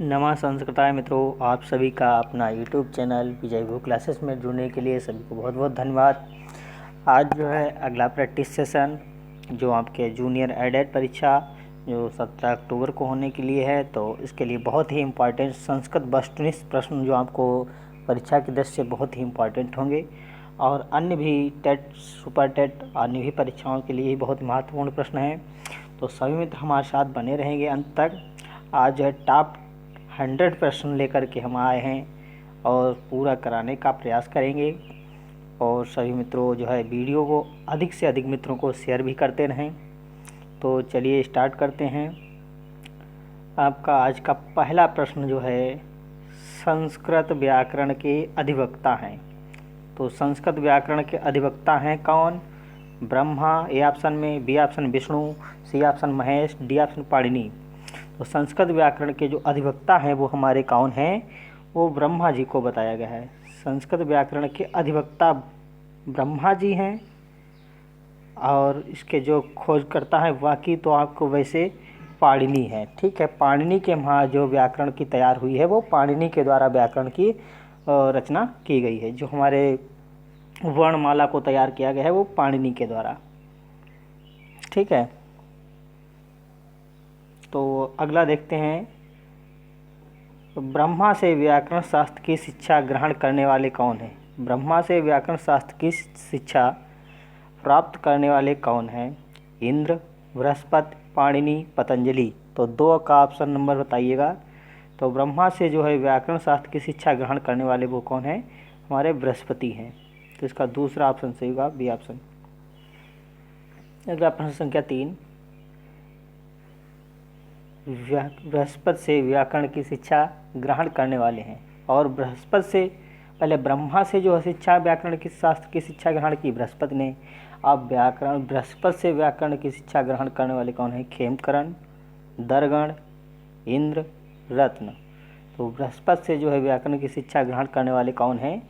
नमः संस्कृताय मित्रों, आप सभी का अपना यूट्यूब चैनल विजय भू क्लासेस में जुड़ने के लिए सभी को बहुत बहुत धन्यवाद। आज जो है अगला प्रैक्टिस सेशन जो आपके जूनियर एडेड परीक्षा जो 17 अक्टूबर को होने के लिए है, तो इसके लिए बहुत ही इम्पॉर्टेंट संस्कृत वस्तुनिष्ठ प्रश्न जो आपको परीक्षा की दृष्टि से बहुत ही इम्पॉर्टेंट होंगे और अन्य भी टेट, सुपर टेट, अन्य भी परीक्षाओं के लिए ही बहुत महत्वपूर्ण प्रश्न हैं। तो सभी मित्र हमारे साथ बने रहेंगे अंत तक। आज जो है टॉप 100 प्रश्न लेकर के हम आए हैं और पूरा कराने का प्रयास करेंगे। और सभी मित्रों जो है वीडियो को अधिक से अधिक मित्रों को शेयर भी करते रहें। तो चलिए स्टार्ट करते हैं। आपका आज का पहला प्रश्न जो है संस्कृत व्याकरण के अधिवक्ता हैं। तो संस्कृत व्याकरण के अधिवक्ता हैं कौन? ब्रह्मा ए ऑप्शन में, B option Vishnu, C option Mahesh, D option Panini. तो संस्कृत व्याकरण के जो अधिवक्ता हैं वो हमारे कौन हैं? वो ब्रह्मा जी को बताया गया है। संस्कृत व्याकरण के अधिवक्ता ब्रह्मा जी हैं और इसके जो खोजकर्ता हैं बाकी तो आपको वैसे पाणिनि है। ठीक है, पाणिनि के वहाँ जो व्याकरण की तैयार हुई है वो पाणिनि के द्वारा व्याकरण की रचना की गई है। जो हमारे वर्णमाला को तैयार किया गया है वो पाणिनि के द्वारा। ठीक है, तो अगला देखते हैं। ब्रह्मा से व्याकरण शास्त्र की शिक्षा ग्रहण करने वाले कौन हैं? ब्रह्मा से व्याकरण शास्त्र की शिक्षा प्राप्त करने वाले कौन हैं? इंद्र, बृहस्पति, पाणिनि, पतंजलि। तो दो का ऑप्शन नंबर बताइएगा। तो ब्रह्मा से जो है व्याकरण शास्त्र की शिक्षा ग्रहण करने वाले वो कौन हैं? हमारे बृहस्पति हैं। तो इसका दूसरा ऑप्शन सही होगा, बी ऑप्शन। अगला प्रश्न संख्या 3। बृहस्पति से व्याकरण की शिक्षा ग्रहण करने वाले हैं। और बृहस्पति से पहले ब्रह्मा से जो शिक्षा व्याकरण की शास्त्र की शिक्षा ग्रहण की बृहस्पति ने। अब बृहस्पति से व्याकरण की शिक्षा ग्रहण करने वाले कौन है? खेमकरण, दर्गण, इंद्र, रत्न। तो बृहस्पति से जो है व्याकरण की शिक्षा ग्रहण करने वाले कौन हैं?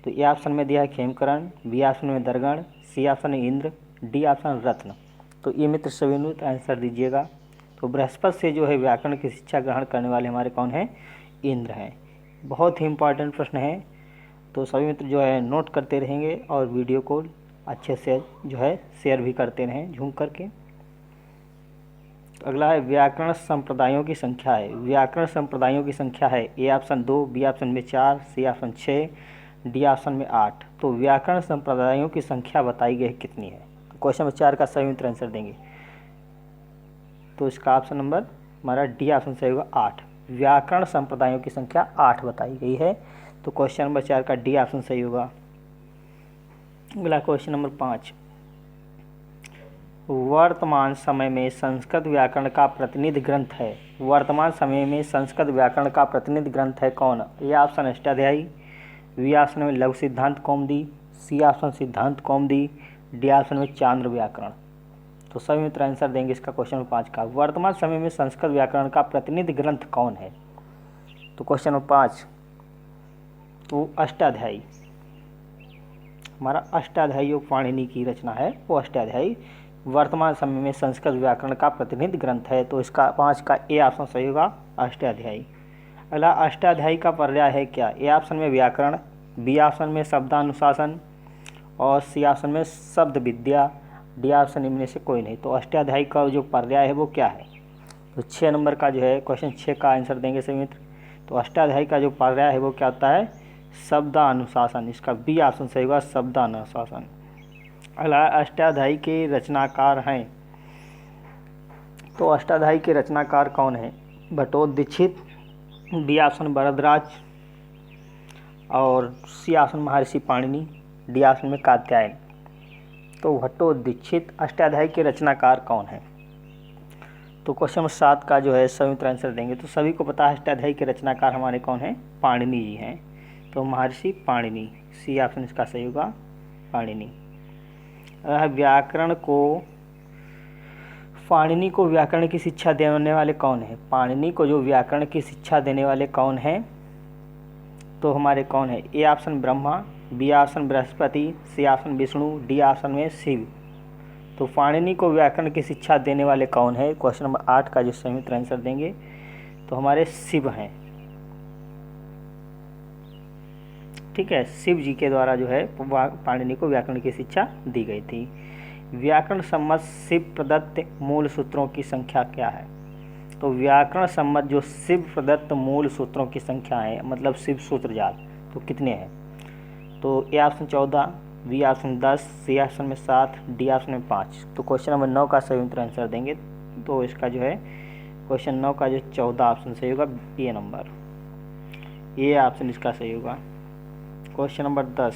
तो ए ऑप्शन में दिया है खेमकरण, बी ऑप्शन में दर्गण, सी ऑप्शन में इंद्र, डी ऑप्शन रत्न। तो ये मित्र सभी मित्र आंसर दीजिएगा। तो बृहस्पति से जो है व्याकरण की शिक्षा ग्रहण करने वाले हमारे कौन हैं? इंद्र हैं। बहुत ही इम्पॉर्टेंट प्रश्न है, तो सभी मित्र जो है नोट करते रहेंगे और वीडियो को अच्छे से जो है शेयर भी करते रहें झूम करके। अगला है व्याकरण संप्रदायों की संख्या है। व्याकरण संप्रदायों की संख्या है ए ऑप्शन 2, बी ऑप्शन में 4, सी ऑप्शन 6, डी ऑप्शन में 8। तो व्याकरण संप्रदायों की संख्या बताई गई कितनी है? तो क्वेश्चन नंबर 4 का सही मित्र आंसर देंगे। तो इसका ऑप्शन नंबर हमारा डी ऑप्शन सही होगा 8। व्याकरण संप्रदायों की संख्या 8 बताई गई है। तो क्वेश्चन नंबर 4 का डी ऑप्शन सही होगा। अगला क्वेश्चन नंबर 5। वर्तमान समय में संस्कृत व्याकरण का प्रतिनिधि ग्रंथ है। वर्तमान समय में संस्कृत व्याकरण का प्रतिनिधि ग्रंथ है कौन? A option Ashtadhyayi, B option में लघु सिद्धांत कौमुदी, सी ऑप्शन सिद्धांत कौमुदी, डी ऑप्शन में चांद्र व्याकरण। तो सभी मित्र आंसर देंगे इसका क्वेश्चन नंबर 5 का। वर्तमान समय में संस्कृत व्याकरण का प्रतिनिधि ग्रंथ कौन है? तो क्वेश्चन नंबर 5 तो अष्टाध्यायी। हमारा अष्टाध्यायी जो पाणिनि की रचना है वो अष्टाध्यायी वर्तमान समय में संस्कृत व्याकरण का प्रतिनिधि ग्रंथ है। तो इसका 5 का ए ऑप्शन सही होगा, अष्टाध्यायी। अगला अष्टाध्यायी का पर्याय है क्या? ए ऑप्शन में व्याकरण, बी ऑप्शन में शब्दानुशासन और सी ऑप्शन में शब्द विद्या, डी ऑप्शन इनमें से कोई नहीं। तो अष्टाध्यायी का जो पर्याय है वो क्या है? तो 6 नंबर का जो है क्वेश्चन 6 का आंसर देंगे सभी मित्र। तो अष्टाध्यायी का जो पर्याय है वो क्या होता है? शब्दानुशासन। इसका बी ऑप्शन सही होगा, शब्दानुशासन। अगला अष्टाध्यायी के रचनाकार हैं। तो अष्टाध्यायी के रचनाकार कौन है? भट्टोदीक्षित, बी ऑप्शन वरदराज और सी ऑप्शन महर्षि पाणिनि, डी ऑप्शन में कात्यायन। तो भट्टोदीक्षित अष्टाध्यायी के रचनाकार कौन है? तो क्वेश्चन नंबर 7 का जो है सभी मित्र आंसर देंगे। तो सभी को पता है अष्टाध्यायी के रचनाकार हमारे कौन हैं? पाणिनि जी हैं। तो महर्षि पाणिनि, सी ऑप्शन इसका सही होगा, पाणिनि। व्याकरण को पाणिनि को व्याकरण की शिक्षा देने वाले कौन है? पाणिनि को जो व्याकरण की शिक्षा देने वाले कौन हैं? तो हमारे कौन है? A option Brahma, B option Brihaspati, C option Vishnu, D option में शिव। तो पाणिनि को व्याकरण की शिक्षा देने वाले कौन है? क्वेश्चन नंबर 8 का जो सही उत्तर आंसर देंगे तो हमारे शिव हैं। ठीक है, शिव जी के द्वारा जो है पाणिनि को व्याकरण की शिक्षा दी गई थी। व्याकरण सम्मत शिव प्रदत्त मूल सूत्रों की संख्या क्या है? तो व्याकरण सम्मत जो शिव प्रदत्त मूल सूत्रों की संख्या है, मतलब शिव सूत्र जाल, तो कितने हैं? तो A option 14, B option 10, C option में 7, डी ऑप्शन में 5। तो क्वेश्चन नंबर 9 का सही उत्तर आंसर देंगे तो इसका जो है क्वेश्चन 9 का जो 14 ऑप्शन सही होगा, बी नंबर, ये ऑप्शन इसका सही होगा। क्वेश्चन नंबर 10,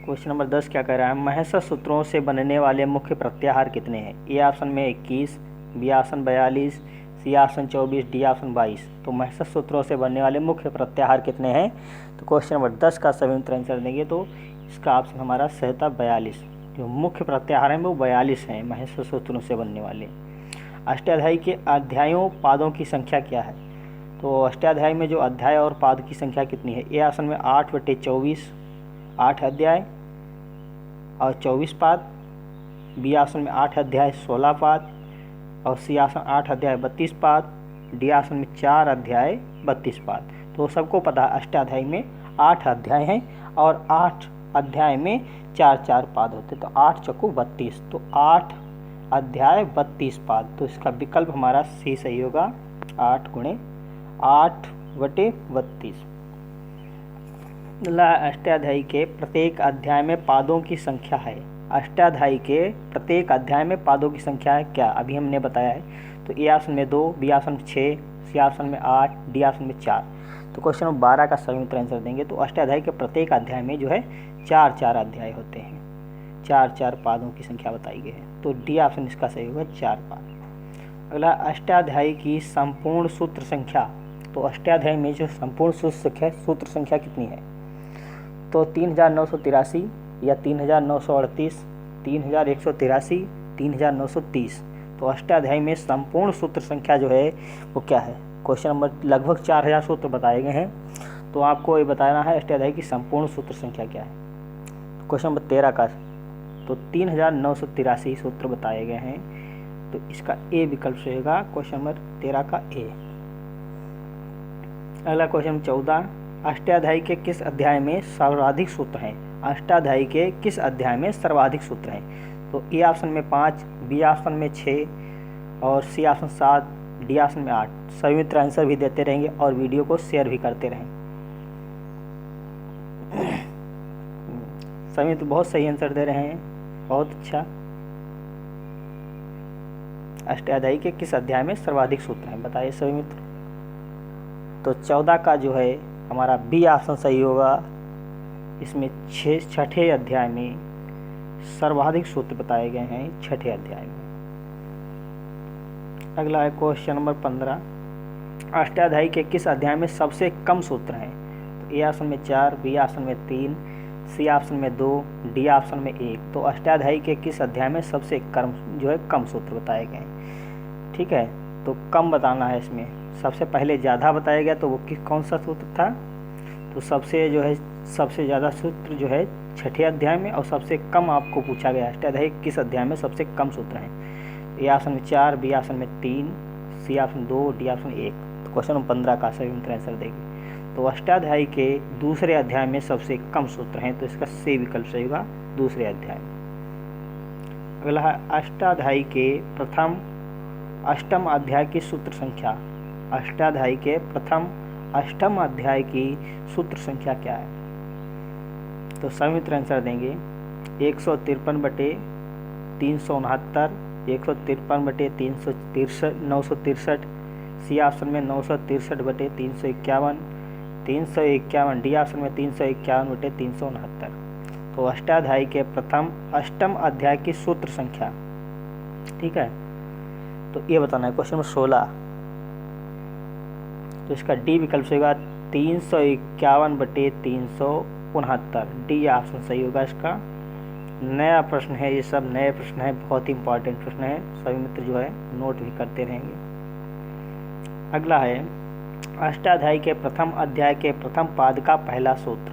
क्वेश्चन नंबर 10 क्या कह रहा है? महर्षि सूत्रों से बनने वाले मुख्य प्रत्याहार कितने हैं? ए ऑप्शन में 21, B option 42, C option 24, D option 22। तो महर्षि सूत्रों से बनने वाले मुख्य प्रत्याहार कितने हैं? तो क्वेश्चन नंबर 10 का सही उत्तर आंसर देंगे तो इसका ऑप्शन हमारा सही होता 42। जो मुख्य प्रत्याहार हैं वो 42 हैं महर्षि सूत्रों से बनने वाले। अष्टाध्यायी के अध्यायों पादों की संख्या क्या है? तो अष्टाध्यायी में जो अध्याय और पाद की संख्या कितनी है? ए ऑप्शन में 8/24, 8 अध्याय और 24 पाद, बी ऑप्शन में 8 अध्याय 16 पाद और सी ऑप्शन 8 अध्याय 32 पाद, डी ऑप्शन में 4 अध्याय 32 पाद। तो सबको पता है अष्टाध्यायी में 8 अध्याय हैं और 8 अध्याय में 4-4 पाद होते, तो 8 चौको 32, तो 8 अध्याय 32 पाद। तो इसका विकल्प हमारा सी सही होगा, 8 × 8/32। अष्टाध्यायी के प्रत्येक अध्याय में पादों की संख्या है। अष्टाध्यायी के प्रत्येक अध्याय में पादों की संख्या है क्या? अभी हमने बताया है। तो ए ऑप्शन में 2, बी ऑप्शन में 6, सी ऑप्शन में 8, डी ऑप्शन में 4। तो क्वेश्चन नंबर 12 का सही उत्तर आंसर देंगे तो अष्टाध्यायी के प्रत्येक अध्याय में जो है 4-4 अध्याय होते हैं, 4-4 पादों की संख्या बताई गई है। तो डी ऑप्शन इसका सही होगा, 4 पाद। अगला, अष्टाध्यायी की संपूर्ण सूत्र संख्या। तो अष्टाध्यायी में जो संपूर्ण सूत्र संख्या कितनी है? तो 3983 या 3938, 3183, 3930। तो अष्टाध्यायी में संपूर्ण सूत्र संख्या जो है वो क्या है? क्वेश्चन नंबर लगभग 4000 सूत्र बताए गए हैं, तो आपको ये बताना है अष्टाध्यायी की संपूर्ण सूत्र संख्या क्या है। क्वेश्चन नंबर 13 का, तो 3983 सूत्र बताए गए हैं, तो इसका ए विकल्प से होगा क्वेश्चन नंबर 13 का ए। अगला क्वेश्चन 14, अष्टाध्यायी के किस अध्याय में सर्वाधिक सूत्र हैं? अष्टाध्यायी के किस अध्याय में सर्वाधिक सूत्र हैं? तो ए ऑप्शन में 5, बी ऑप्शन में 6 और सी ऑप्शन 7, डी ऑप्शन में 8। सभी मित्र आंसर भी देते रहेंगे और वीडियो को शेयर भी करते रहें। सभी मित्र बहुत सही आंसर दे रहे हैं, बहुत अच्छा। अष्टाध्यायी के किस अध्याय में सर्वाधिक सूत्र हैं बताइए सभी मित्र। तो 14 का जो है हमारा बी ऑप्शन सही होगा। इसमें 6ठे अध्याय में सर्वाधिक सूत्र बताए गए हैं, 6ठे अध्याय में। अगला है क्वेश्चन नंबर 15, अष्टाध्यायी के किस अध्याय में सबसे कम सूत्र हैं? तो ए ऑप्शन में 4, बी ऑप्शन में 3, सी ऑप्शन में 2, डी ऑप्शन में 1। तो अष्टाध्यायी के किस अध्याय में सबसे कम सूत्र बताए गए हैं? ठीक है, तो कम बताना है इसमें। सबसे पहले ज़्यादा बताया गया तो वो कौन सा सूत्र था? तो सबसे ज़्यादा सूत्र जो है 6ठे अध्याय में, और सबसे कम आपको पूछा गया अष्टाध्यायी किस अध्याय में सबसे कम सूत्र हैं। ए ऑप्शन में 4, बी ऑप्शन में 3, सी ऑप्शन 2, डी ऑप्शन 1। तो क्वेश्चन नंबर 15 का सही उत्तर आंसर देंगे तो अष्टाध्यायी के दूसरे अध्याय में सबसे कम सूत्र हैं, तो इसका सी विकल्प सही होगा, दूसरे अध्याय में। अगला है अष्टाध्यायी के प्रथम अष्टम अध्याय की सूत्र संख्या। अष्टाध्यायी के प्रथम अष्टम अध्याय की सूत्र संख्या क्या है? तो सभी मित्र आंसर देंगे 153/369, 153/963, सी ऑप्शन में 963/351, 351, डी ऑप्शन में 351/369। तो अष्टाध्यायी के प्रथम अष्टम अध्याय की सूत्र संख्या, ठीक है, तो ये बताना है क्वेश्चन नंबर 16। तो इसका डी विकल्प से होगा 351/369, डी ऑप्शन सही होगा इसका। नया प्रश्न है, ये सब नए प्रश्न है, बहुत ही इंपॉर्टेंट प्रश्न है, सभी मित्र जो है नोट भी करते रहेंगे। अगला है अष्टाध्यायी के प्रथम अध्याय के प्रथम पाद का पहला सूत्र।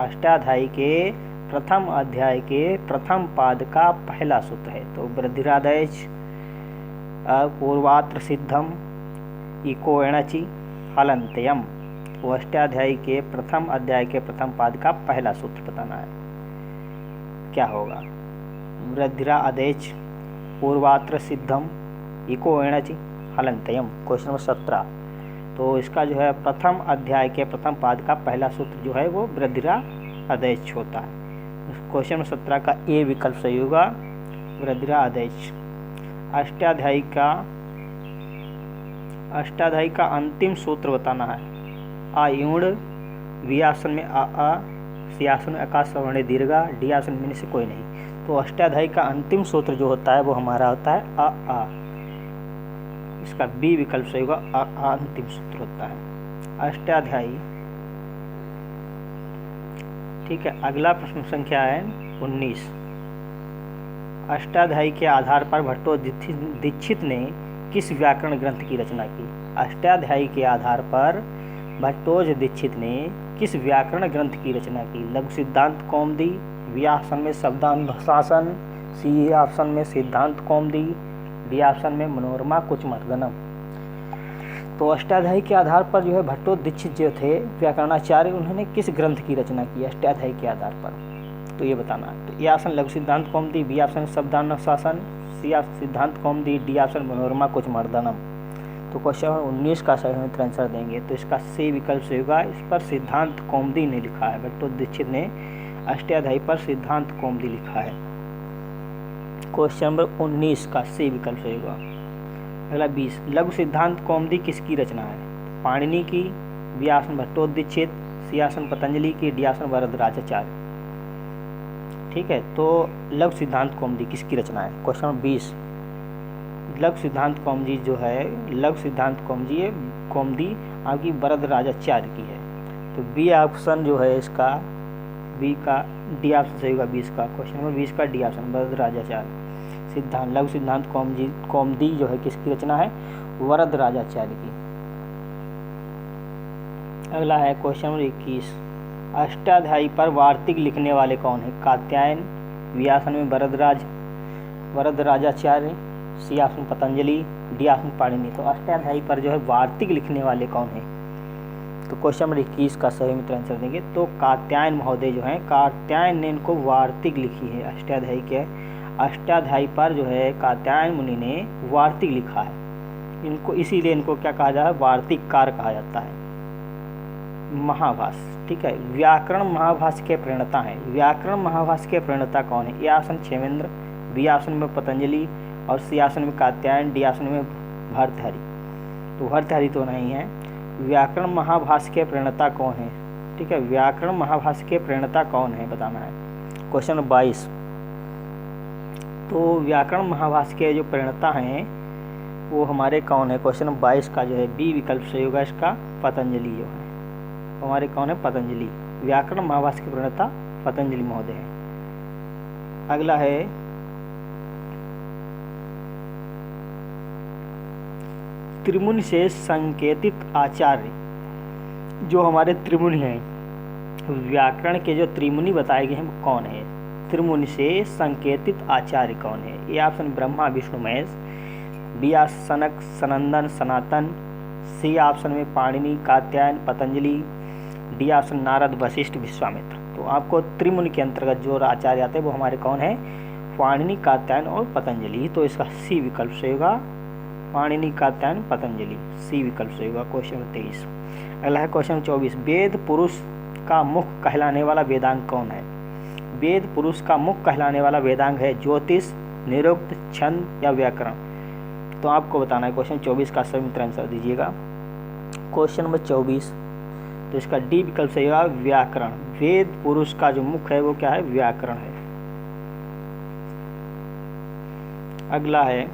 अष्टाध्यायी के प्रथम अध्याय के प्रथम पाद का पहला सूत्र है, तो वृद्धिरादेश पूर्वात्र सिद्धम इको एणचि हलंत्यम। तो अष्टाध्यायी के प्रथम अध्याय के प्रथम पाद का पहला सूत्र बताना है, क्या होगा? वृद्धिरा अदेच पूर्वात्र सिद्धम इको एणचि हलंत्यम। Question number 17। तो इसका जो है प्रथम अध्याय के प्रथम पाद का पहला सूत्र जो है वो वृद्धिरा अदेच होता है। क्वेश्चन नंबर 17 का ए विकल्प सही होगा, वृद्धिरा अदेच। अष्टाध्यायी का अंतिम सूत्र बताना है। आयुण, वी आसन में आ, सी आसन में अका सवर्ण दीर्घा, डी आसन में से कोई नहीं। तो अष्टाध्यायी का अंतिम सूत्र जो होता है वो हमारा होता है आ। इसका बी विकल्प सही होगा, आ अंतिम सूत्र होता है अष्टाध्यायी। ठीक है, अगला प्रश्न संख्या है 19। अष्टाध्यायी के आधार पर भट्टोजीदीक्षित ने किस व्याकरण ग्रंथ की रचना की? अष्टाध्यायी के आधार पर भट्टोजीदीक्षित ने किस व्याकरण ग्रंथ की रचना की? लघु सिद्धांत कौमुदी, बी ऑप्शन में शब्दानुशासन, सी ऑप्शन में सिद्धांत कौमुदी, डी ऑप्शन में मनोरमा कुचमर्दनम। तो अष्टाध्यायी के आधार पर जो है भट्टोजीदीक्षित जो थे व्याकरणाचार्य, उन्होंने किस ग्रंथ की रचना की अष्टाध्यायी के आधार पर? तो ये बताना है। तो ए ऑप्शन लघु सिद्धांत कौमुदी, बी ऑप्शन शब्दानुशासन, सी ऑप्शन सिद्धांत कौमुदी, डी ऑप्शन मनोरमा कुचमर्दनम। तो क्वेश्चन 19 का सही उत्तर आंसर देंगे तो इसका सी विकल्प सही होगा। इस पर सिद्धांत कौमुदी ने लिखा है, भट्टोजीदीक्षित ने अष्टाध्यायी पर सिद्धांत कौमुदी लिखा है। क्वेश्चन नंबर 19 का सी विकल्प सही होगा। अगला 20, लघु सिद्धांत कौमुदी किसकी रचना है? पाणिनि की, B option Bhattoji Dikshit, C option Patanjali की, डी ऑप्शन वरदराजाचार्य। ठीक है, तो लघु सिद्धांत कौमुदी किसकी रचना है? क्वेश्चन नंबर 20, लघु सिद्धांत कौमुदी जो है, लघु सिद्धांत कौमुदी आपकी वरदराजाचार्य की है। तो बी ऑप्शन जो है इसका, बी का डी ऑप्शन सही होगा 20 का। क्वेश्चन नंबर 20 का डी ऑप्शन वरदराजाचार्य। सिद्धांत लघु सिद्धांत कौमुदी जो है किसकी रचना है? वरदराजाचार्य की। अगला है क्वेश्चन नंबर 21, अष्टाध्यायी पर वार्तिक लिखने वाले कौन है? कात्यायन, बी ऑप्शन में Varadarajacharya, C option Patanjali, D option Panini. तो अष्टाध्यायी पर जो है वार्तिक लिखने वाले कौन है? तो क्वेश्चन नंबर 21 का सही उत्तर आंसर देंगे तो कात्यायन महोदय जो है, कात्यायन ने इनको वार्तिक लिखी है। अष्टाध्यायी पर जो है कात्यायन मुनि ने वार्तिक लिखा है। इनको इसीलिए इनको क्या कहा जाता है? वार्तिककार कहा जाता है। महाभाष, ठीक है, व्याकरण महाभाष के प्रणेता हैं। व्याकरण महाभाष के प्रणेता कौन है? A option Kshemendra, B option में पतंजलि और सी ऑप्शन में कात्यायन, डी ऑप्शन में भर्तृहरि। तो भर्तृहरि तो नहीं है। व्याकरण महाभाष के प्रणेता कौन है? ठीक है, व्याकरण महाभाष के प्रणेता कौन है बताना है। क्वेश्चन 22, तो व्याकरण महाभाष के जो प्रणेता हैं वो हमारे कौन है? क्वेश्चन 22 का जो है बी विकल्प सही होगा इसका, पतंजलि जो है हमारे कौन है? पतंजलि। व्याकरण महाभाष के प्रणेता पतंजलि महोदय है। अगला है त्रिमुनि से संकेतित आचार्य, जो हमारे त्रिमुनि हैं, व्याकरण के जो त्रिमुनि बताए गए हैं वो कौन है? त्रिमुनि से संकेतित आचार्य कौन है? A option Brahma Vishnu Mahesh, B option Sanak Sanandan Sanatan, C option में पाणिनि कात्यायन पतंजलि, डी ऑप्शन नारद वशिष्ठ विश्वामित्र। तो आपको त्रिमुनि के अंतर्गत जो आचार्य आते हैं वो हमारे कौन है? पाणिनि कात्यायन और पतंजलि। तो इसका सी विकल्प सही होगा, पाणिनि कात्यायन पतंजलि, सी विकल्प सही होगा। क्वेश्चन 23। अगला है क्वेश्चन 24, वेद पुरुष का मुख कहलाने वाला वेदांग कौन है? वेद पुरुष का मुख कहलाने वाला वेदांग है ज्योतिष, निरुक्त, छंद या व्याकरण। तो आपको बताना है। क्वेश्चन 24 का सही उत्तर आंसर दीजिएगा। क्वेश्चन नंबर 24, तो इसका डी विकल्प सही होगा, व्याकरण। वेद पुरुष का जो मुख है वो क्या है? व्याकरण है। अगला है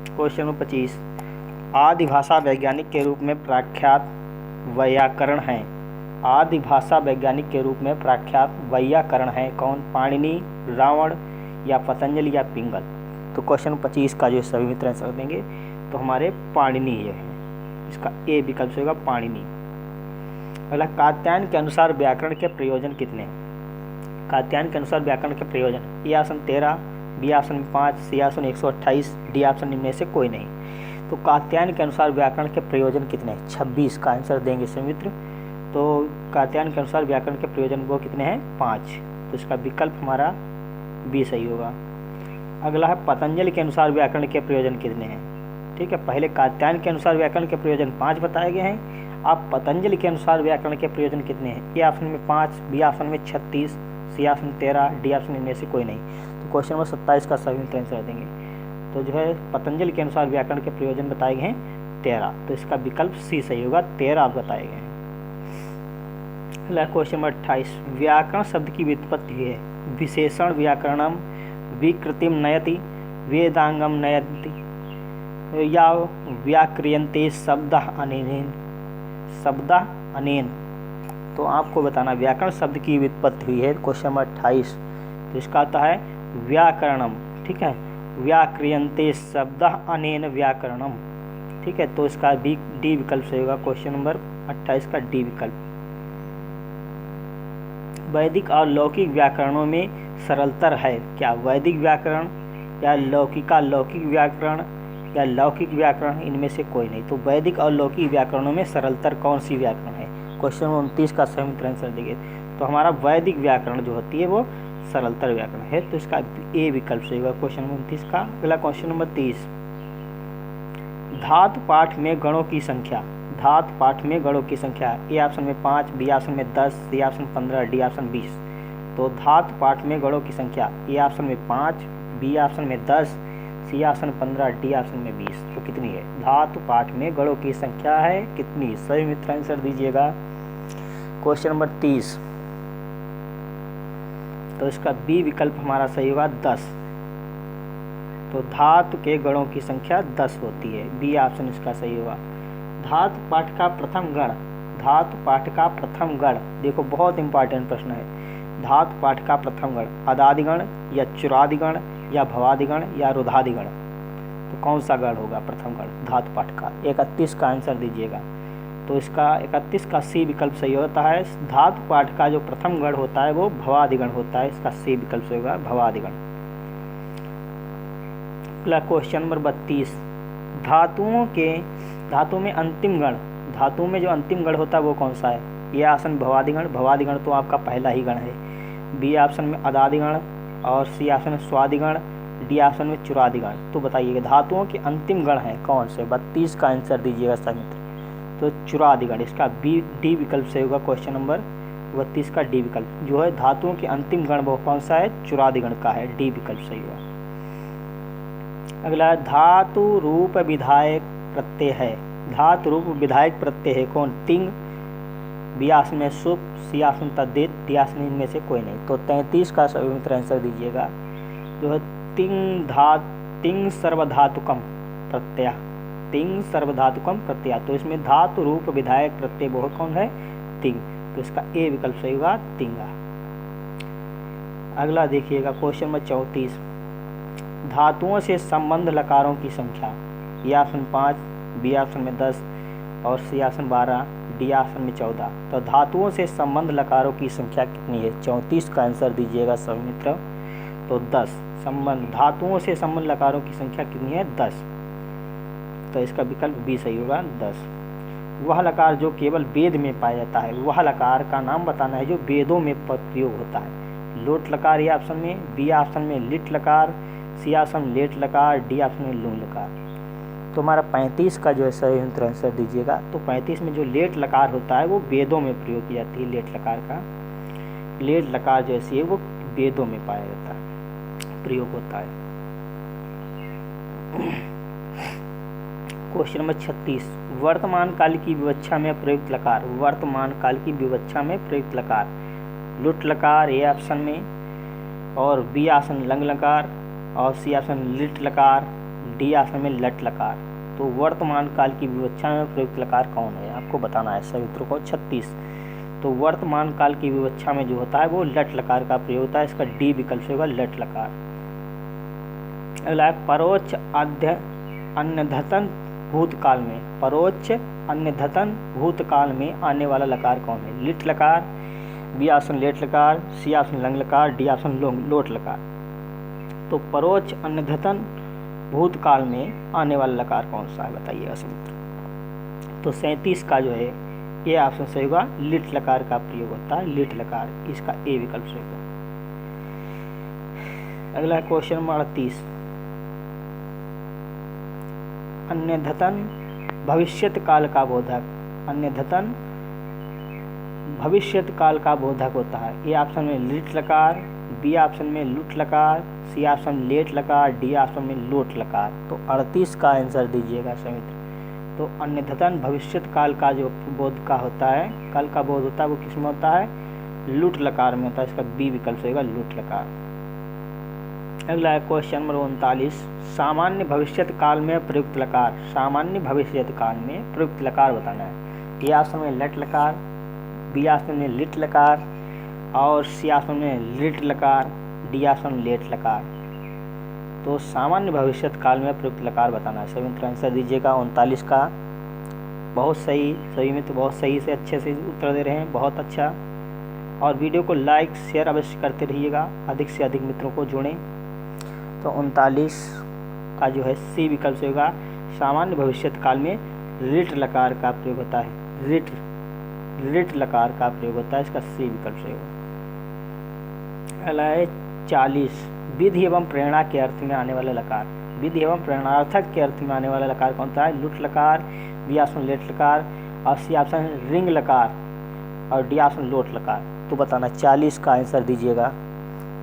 क्वेश्चन नंबर 25, आदि भाषा वैज्ञानिक के रूप में प्रख्यात वैयाकरण है। आदि भाषा वैज्ञानिक के रूप में प्रख्यात वैयाकरण है कौन? पाणिनि, रावण या पतंजलि या पिंगल। तो क्वेश्चन 25 का जो सभी मित्र आंसर देंगे तो हमारे पाणिनि ये है, इसका ए विकल्प होगा पाणिनि। अगला, कात्यायन के अनुसार व्याकरण के प्रयोजन कितने हैं? कात्यायन के अनुसार व्याकरण के प्रयोजन, ए ऑप्शन 13, बी ऑप्शन में 5, सी ऑप्शन 128, डी ऑप्शन इनमें से कोई नहीं। तो कात्यायन के अनुसार व्याकरण के प्रयोजन कितने हैं? 26 का आंसर देंगे सभी मित्र। तो कात्यायन के अनुसार व्याकरण के प्रयोजन वो कितने हैं? 5। तो इसका विकल्प हमारा बी सही होगा। अगला है पतंजलि के अनुसार व्याकरण के प्रयोजन कितने हैं? ठीक है, पहले कात्यायन के अनुसार व्याकरण के प्रयोजन 5 बताए गए हैं। अब पतंजलि के अनुसार व्याकरण के प्रयोजन कितने हैं? ए ऑप्शन में 5, बी ऑप्शन में 36, सी ऑप्शन 13, डी ऑप्शन इनमें से कोई नहीं। तो क्वेश्चन नंबर 27 का सही आंसर देंगे। तो जो है पतंजलि के अनुसार व्याकरण के प्रयोजन बताए गए हैं 13। तो इसका विकल्प सी सही होगा, 13 बताए गए हैं। क्वेश्चन नंबर 28, व्याकरण शब्द की व्युत्पत्ति है विशेषण व्याकरणम विकृतिम नयति वेदांगम नयति या व्याक्रियन्ते शब्द अनेन। तो आपको बताना व्याकरण शब्द की व्युत्पत्ति हुई है क्वेश्चन नंबर 28। तो इसका आता है व्याकरणम। ठीक है, व्याक्रियन्ते शब्द अनेन व्याकरणम। ठीक है, तो इसका डी विकल्प सही होगा, क्वेश्चन नंबर 28 का डी विकल्प। वैदिक और लौकिक व्याकरणों में सरलतर है क्या? वैदिक व्याकरण या लौकिक व्याकरण या लौकिक व्याकरण, इनमें से कोई नहीं। तो वैदिक और लौकिक व्याकरणों में सरलतर कौन सी व्याकरण है? क्वेश्चन 29 का सही आंसर देंगे। तो हमारा वैदिक व्याकरण जो होती है वो सरलतर व्याकरण है। तो इसका ए विकल्प सही होगा, क्वेश्चन 29 का। अगला क्वेश्चन नंबर 30, धातु पाठ में गणों की संख्या। धातु पाठ में गणों की संख्या ए ऑप्शन में 5, बी ऑप्शन में 10, सी ऑप्शन 15, डी ऑप्शन 20। तो धातु पाठ में गणों की संख्या ए ऑप्शन में 5, बी ऑप्शन में 10, सी ऑप्शन 15, डी ऑप्शन में 20। तो कितनी है? धातु पाठ में गणों की संख्या है कितनी? सही मित्र आंसर दीजिएगा, क्वेश्चन नंबर 30। तो इसका बी विकल्प हमारा सही होगा 10। तो धातु के गणों की संख्या 10 होती है, बी ऑप्शन इसका सही होगा। धातु पाठ का प्रथम गण, धातु पाठ का प्रथम गण, देखो बहुत इंपॉर्टेंट प्रश्न है। धातु पाठ का प्रथम गण अदादिगण या चुरादिगण या भवादिगण या रुधादिगण, तो कौन सा गण होगा प्रथम गण धातु पाठ का? 31 का आंसर दीजिएगा। तो इसका 31 का सी विकल्प सही होता है। धातु पाठ का जो प्रथम गण होता है वो भवादिगण होता है, इसका सी विकल्प सही होगा, भवादिगण। अगला क्वेश्चन नंबर 32, धातुओं में अंतिम गण, धातुओं में जो अंतिम गण होता है वो कौन सा है? ए ऑप्शन भवादिगण, भवादिगण तो आपका पहला ही गण है। बी ऑप्शन में अदादिगण और सी ऑप्शन में स्वादिगण, डी ऑप्शन में चुरादिगण। तो बताइएगा धातुओं के अंतिम गण हैं कौन से? 32 का आंसर दीजिएगा समित्र। तो चुरादिगण, इसका डी विकल्प सही होगा, क्वेश्चन नंबर 32 का डी विकल्प। जो है धातुओं के अंतिम गण वो कौन सा है? चुरादिगण का है, डी विकल्प सही होगा। अगला धातु रूप विधायक प्रत्यय है। धातु रूप विधायक प्रत्यय है कौन? तिंग, बी ऑप्शन में सुप, सी ऑप्शन तद्धित, डी ऑप्शन इनमें से कोई नहीं। तो 33 का सही मित्र आंसर दीजिएगा। जो है तिंग सर्वधातुकम प्रत्यय, तिंग सर्वधातुकम प्रत्यय। तो इसमें धातु रूप विधायक प्रत्यय वो कौन है? तिंग। तो इसका ए विकल्प सही होगा, तिंगा। अगला देखिएगा क्वेश्चन नंबर 34, धातुओं से संबंध लकारों की संख्या। ए ऑप्शन 5, बी ऑप्शन में 10 और सी ऑप्शन 12, डी ऑप्शन में 14। तो धातुओं से संबंध लकारों की संख्या कितनी है? 34 का आंसर दीजिएगा सभी मित्र। तो 10 संबंध, धातुओं से संबंध लकारों की संख्या कितनी है? 10। तो इसका विकल्प बी सही होगा, 10। वह लकार जो केवल वेद में पाया जाता है, वह लकार का नाम बताना है जो वेदों में प्रयोग होता है। लोट लकार ए ऑप्शन में, बी ऑप्शन में लिट लकार, सी ऑप्शन में लेट लकार, डी ऑप्शन में लून लकार। तो हमारा 35 का जो है सही आंसर दीजिएगा। तो 35 में जो लेट लकार होता है वो वेदों में प्रयोग की जाती है। लेट लकार का, लेट लकार जैसी है वो वेदों में पाया जाता है, प्रयोग होता है। क्वेश्चन नंबर 36, वर्तमान काल की विवक्षा में प्रयुक्त लकार। वर्तमान काल की विवक्षा में प्रयुक्त लकार लुट लकार ए ऑप्शन में, और बी ऑप्शन लंग लकार, और सी ऑप्शन लिट लकार, डी ऑप्शन में लट लकार। तो वर्तमान काल की विवक्षा में प्रयुक्त लकार कौन है आपको बताना है सभी उत्तरों को। 36, तो वर्तमान काल की विवक्षा में जो होता है वो लट लकार का प्रयोग होता है, इसका डी विकल्प होगा, लट लकार। अगला है परोक्ष अन्यधतन भूतकाल में, परोक्ष अन्यधतन भूतकाल में आने वाला लकार कौन है? लिट लकार, बी ऑप्शन लेट लकार, सी ऑप्शन लंग लकार, डी ऑप्शन लोट लकार। तो परोक्ष अन्यधतन भूतकाल में आने वाला लकार कौन सा है, बताइएगा मित्र। तो 37 का जो है ये ऑप्शन सही होगा, लिट लकार का प्रयोग होता है, लिट लकार, इसका ए विकल्प सही होगा। अगला क्वेश्चन नंबर 38, अन्यधतन भविष्यत काल का बोधक, अन्यधतन भविष्यत काल का बोधक होता है। ए ऑप्शन में लिट लकार, बी ऑप्शन में लुट लकार, सी ऑप्शन लेट लकार, डी ऑप्शन में लोट लकार। तो 38 का आंसर दीजिएगा मित्र। तो अन्यधतन भविष्यत काल का जो बोध का होता है, काल का बोध होता है, वो किस में होता है, लुट लकार में होता है। इसका बी विकल्प होगा लुट लकार। अगला है क्वेश्चन नंबर 39, सामान्य भविष्यत काल में प्रयुक्त लकार, सामान्य भविष्यत काल में प्रयुक्त लकार बताना है। ए ऑप्शन में लट लकार, बी ऑप्शन में लिट लकार और सी ऑप्शन में लिट लकार, डी ऑप्शन में लेट लकार। तो सामान्य भविष्यत काल में प्रयुक्त लकार बताना है। सभी मित्र आंसर दीजिएगा 39 का। बहुत सही, सभी मित्र बहुत सही से अच्छे से उत्तर दे रहे हैं, बहुत अच्छा। और वीडियो को लाइक शेयर अवश्य करते रहिएगा, अधिक से अधिक मित्रों को जोड़ें। तो 39 का जो है सी विकल्प से होगा, सामान्य भविष्यत काल में लिट लकार का प्रयोग होता है, लिट लकार का प्रयोग होता है। इसका सी विकल्प से होगा। अगला है 40, विधि एवं प्रेरणा के अर्थ में आने वाला लकार, विधि एवं प्रेरणार्थक के अर्थ में आने वाला लकार कौन सा है, लुट लकार, बी ऑप्शन लेट लकार और सी ऑप्शन रिंग लकार और डी ऑप्शन लोट लकार। तो बताना 40 का आंसर दीजिएगा।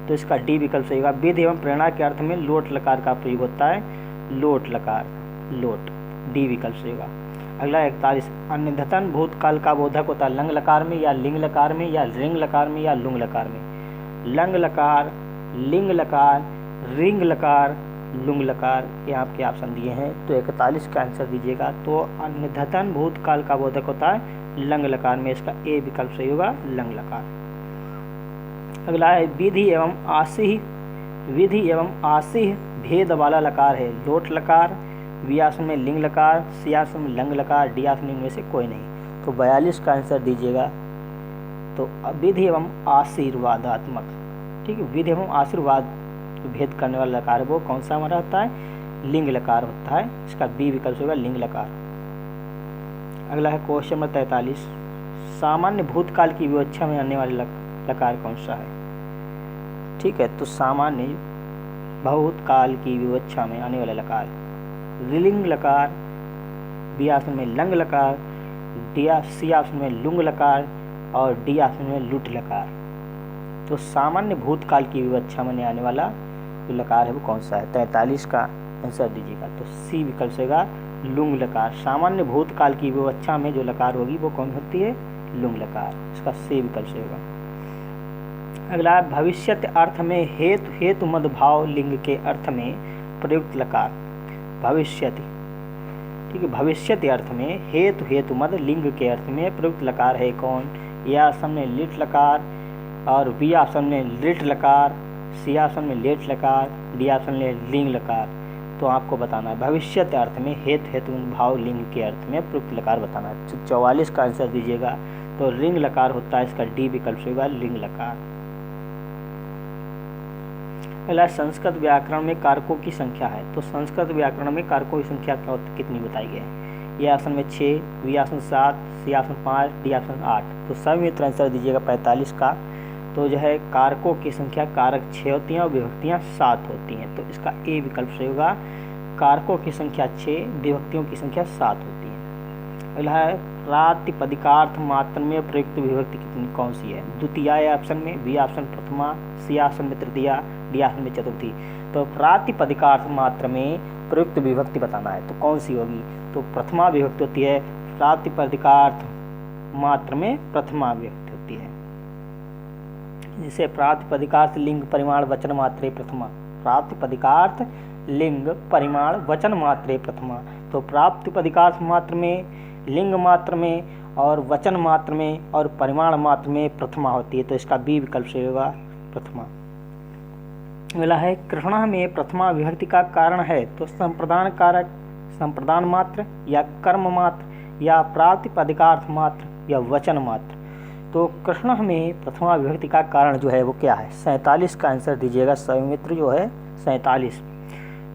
तो इसका डी विकल्प सही होगा, विधि एवं प्रेरणा के अर्थ में लोट लकार का प्रयोग होता है, लोट लकार, लोट, डी विकल्प सही होगा। अगला 41, अन्यधतन भूतकाल का बोधक होता है, लंग लकार में या लिंग लकार में या रिंग लकार में या लुंग लकार में। लंग लकार, लिंग लकार, रिंग लकार, लुंग लकार, ये आपके ऑप्शन दिए हैं। तो 41 का आंसर दीजिएगा। तो अन्यधतन भूतकाल का बोधक होता है लंग लकार में, इसका ए विकल्प सही होगा, लंग लकार। अगला है विधि एवं आसीह, विधि एवं आसीह भेद वाला लकार है, लोट लकार, बी ऑप्शन में लिंग लकार, सी ऑप्शन में लंग लकार, डी ऑप्शन में से कोई नहीं। तो 42 का आंसर दीजिएगा। तो विधि एवं आशीर्वादात्मक, ठीक है, विधि एवं आशीर्वाद भेद करने वाला लकार है वो कौन सा हमारा होता है, लिंग लकार होता है। इसका बी विकल्प होगा लिंग लकार। अगला है क्वेश्चन नंबर 43, सामान्य भूतकाल की विवक्षा में आने वाले लकार कौन सा है, ठीक है। तो सामान्य भूतकाल की विवक्षा में आने वाला लकार, लिंग लकार, बी ऑप्शन में लंग लकार, सी ऑप्शन में लुंग लकार और डी ऑप्शन में लुट लकार। तो सामान्य भूतकाल की विवक्षा में आने वाला जो लकार है वो कौन सा है, 43 का आंसर दीजिएगा। तो सी विकल्प से होगा लुंग लकार। सामान्य भूतकाल की विवक्षा में जो लकार होगी वो कौन होती है, लुंग लकार, इसका सी विकल्प से होगा। अगला भविष्यत अर्थ में हेतु, हेतु मद भाव लिंग के अर्थ में प्रयुक्त लकार, भविष्यति, ठीक है, भविष्यति अर्थ में हेतु, हेतु मद लिंग के अर्थ में प्रयुक्त लकार है कौन, ए ऑप्शन में लिट लकार और बी ऑप्शन में लिट लकार, सी ऑप्शन में लेट लकार, डी ऑप्शन में लिंग लकार। तो आपको बताना है भविष्यत अर्थ में हेतु, हेतु भाव लिंग के अर्थ में प्रयुक्त लकार बताना है। तो 44 का आंसर दीजिएगा। तो रिंग लकार होता है, इसका डी विकल्प होगा लिंग लकार। अगला संस्कृत व्याकरण में कारकों की संख्या है। तो संस्कृत व्याकरण में कारकों की संख्या कितनी बताई गई है, ए ऑप्शन में 6, B option 7, C option 5, D option 8। तो सभी मित्र आंसर दीजिएगा 45 का। तो जो है कारकों की संख्या, कारक 6 होती हैं और विभक्तियाँ 7 होती हैं। तो इसका ए विकल्प सही होगा, कारकों की संख्या 6, विभक्तियों की संख्या 7 होती है। अगला है प्रातिपदिकार्थ मात्र में प्रयुक्त विभक्ति कितनी कौन सी है, द्वितीय ऑप्शन में, बी ऑप्शन प्रथमा, सी ऑप्शन में तृतीया, डी ऑप्शन में चतुर्थी। तो प्रातिपदिकार्थ मात्र में प्रयुक्त विभक्ति बताना है तो कौन सी होगी, तो प्रथमा विभक्ति होती है। प्रातिपदिकार्थ मात्र में प्रथमा विभक्ति होती है। जिसे प्रातिपदिकार्थ लिंग परिमाण वचन मात्रे प्रथमा, प्रातिपदिकार्थ लिंग परिमाण वचन मात्रे प्रथमा। तो प्रातिपदिकार्थ मात्र में, लिंग मात्र में और वचन मात्र में और परिमाण मात्र में प्रथमा होती है। तो इसका बी विकल्प से होगा प्रथमा। अगला है कृष्णा में प्रथमा विभक्ति का कारण है। तो संप्रदान कारक, संप्रदान मात्र या कर्म मात्र या प्रातिपदिकार्थ मात्र या वचन मात्र। तो कृष्ण में प्रथमा विभक्ति का कारण जो है वो क्या है? 47 का आंसर दीजिएगा सौमित्र, जो है 47।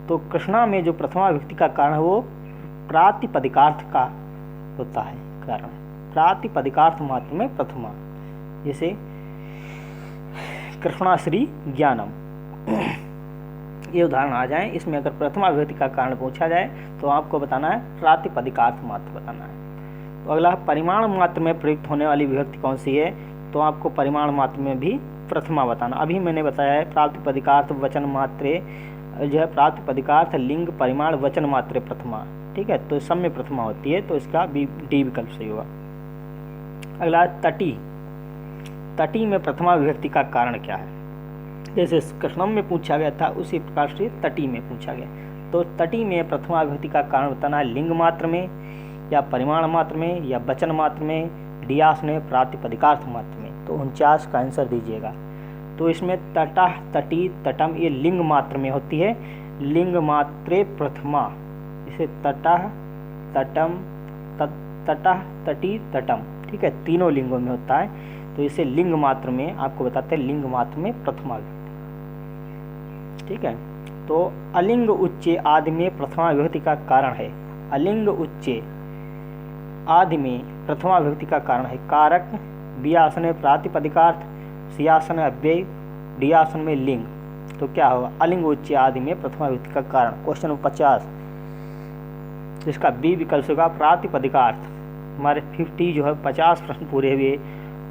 तो कृष्णा में जो प्रथमा विभक्ति का कारण है वो प्रातिपदिकार्थ का होता है कारण, प्रातिपदिकार्थ मात्र में प्रथमा। जैसे कृष्णाश्री ज्ञानम, ये उदाहरण आ जाए। इसमें अगर प्रथमा विभक्ति का कारण पूछा जाए तो आपको बताना है प्रातिपदिकार्थ मात्र बताना है। तो अगला परिमाण मात्र में प्रयुक्त होने वाली विभक्ति कौन सी है? तो आपको परिमाण मात्र में भी प्रथमा बताना। अभी मैंने बताया है प्रातिपदिकार्थ वचन मात्रे जो है प्रातिपदिकार्थ लिंग परिमाण वचन मात्रे प्रथमा, ठीक है। तो सब में प्रथमा होती है, तो इसका डी विकल्प सही होगा। अगला तटी, तटी में प्रथमा विभक्ति का कारण क्या है? जैसे कृष्णम में पूछा गया था उसी प्रकार से तटी में पूछा गया। तो तटी में प्रथमा विभक्ति का कारण बताना है लिंग मात्र में या परिमाण मात्र में या वचन मात्र में, डियास में, प्रातिपदिकार्थ मात्र में। तो 49 का आंसर दीजिएगा। तो इसमें तटः, तटी, तटम ये लिंग मात्र में होती है, लिंग मात्रे प्रथमा। इसे तटः, तटम, तटः, तटी, तटम, ठीक है, तीनों लिंगों में होता है। तो इसे लिंग मात्र में आपको बताते हैं, लिंग मात्र में प्रथमा, ठीक है। तो अलिंग उच्चे आदि में प्रथमा विभक्ति का कारण है, अलिंग उच्चे आदि में प्रथमा विभक्ति का कारण है कारक, बियासन में प्रातिपदिकार्थ, सियासन में अव्यय, डियासन में लिंग। तो क्या होगा? अलिंग उच्चे आदि में प्रथमा विभक्ति का कारण। क्वेश्चन नंबर 50, जिसका बी विकल्प होगा प्रातिपदिकार्थ। हमारे 50 जो है 50 प्रश्न पूरे हुए,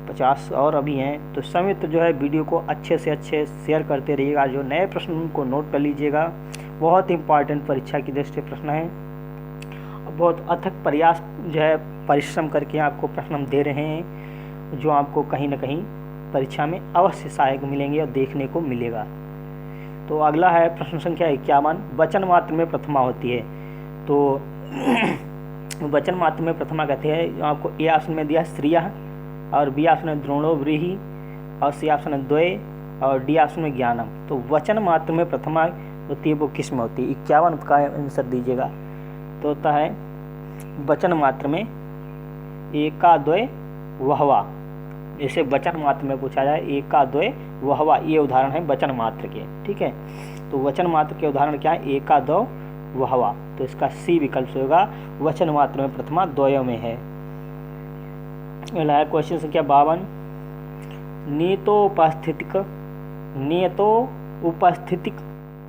50 और अभी हैं। तो समित्र जो है वीडियो को अच्छे से अच्छे शेयर करते रहिएगा। जो नए प्रश्न उनको नोट कर लीजिएगा, बहुत इंपॉर्टेंट परीक्षा की दृष्टि से प्रश्न है। बहुत अथक प्रयास जो है परिश्रम करके आपको प्रश्न हम दे रहे हैं, जो आपको कहीं ना कहीं परीक्षा में अवश्य सहायक मिलेंगे और देखने को मिलेगा। तो अगला है प्रश्न संख्या 51, वचन मात्र में प्रथमा होती है। तो वचन मात्र में प्रथमा कहते हैं, जो आपको ए ऑप्शन में दिया श्रियः, और बी ऑप्शन में द्रोणो व्रीहि, और सी ऑप्शन में द्वय, और डी ऑप्शन में ज्ञानम। तो वचन मात्र में प्रथमा होती है वो किस में होती है? 51 का आंसर दीजिएगा। तो होता है वचन मात्र में एका द्वय वहवा। जैसे वचन मात्र में पूछा जाए एका द्वय वहवा, ये उदाहरण है वचन मात्र के, ठीक है। तो वचन मात्र के उदाहरण क्या है? एका द्वय वहवा। तो इसका सी विकल्प होगा, वचन मात्र में प्रथमा द्वयों में है। क्वेश्चन संख्या 52, नियतोपस्थितिक, नियतोपस्थितिक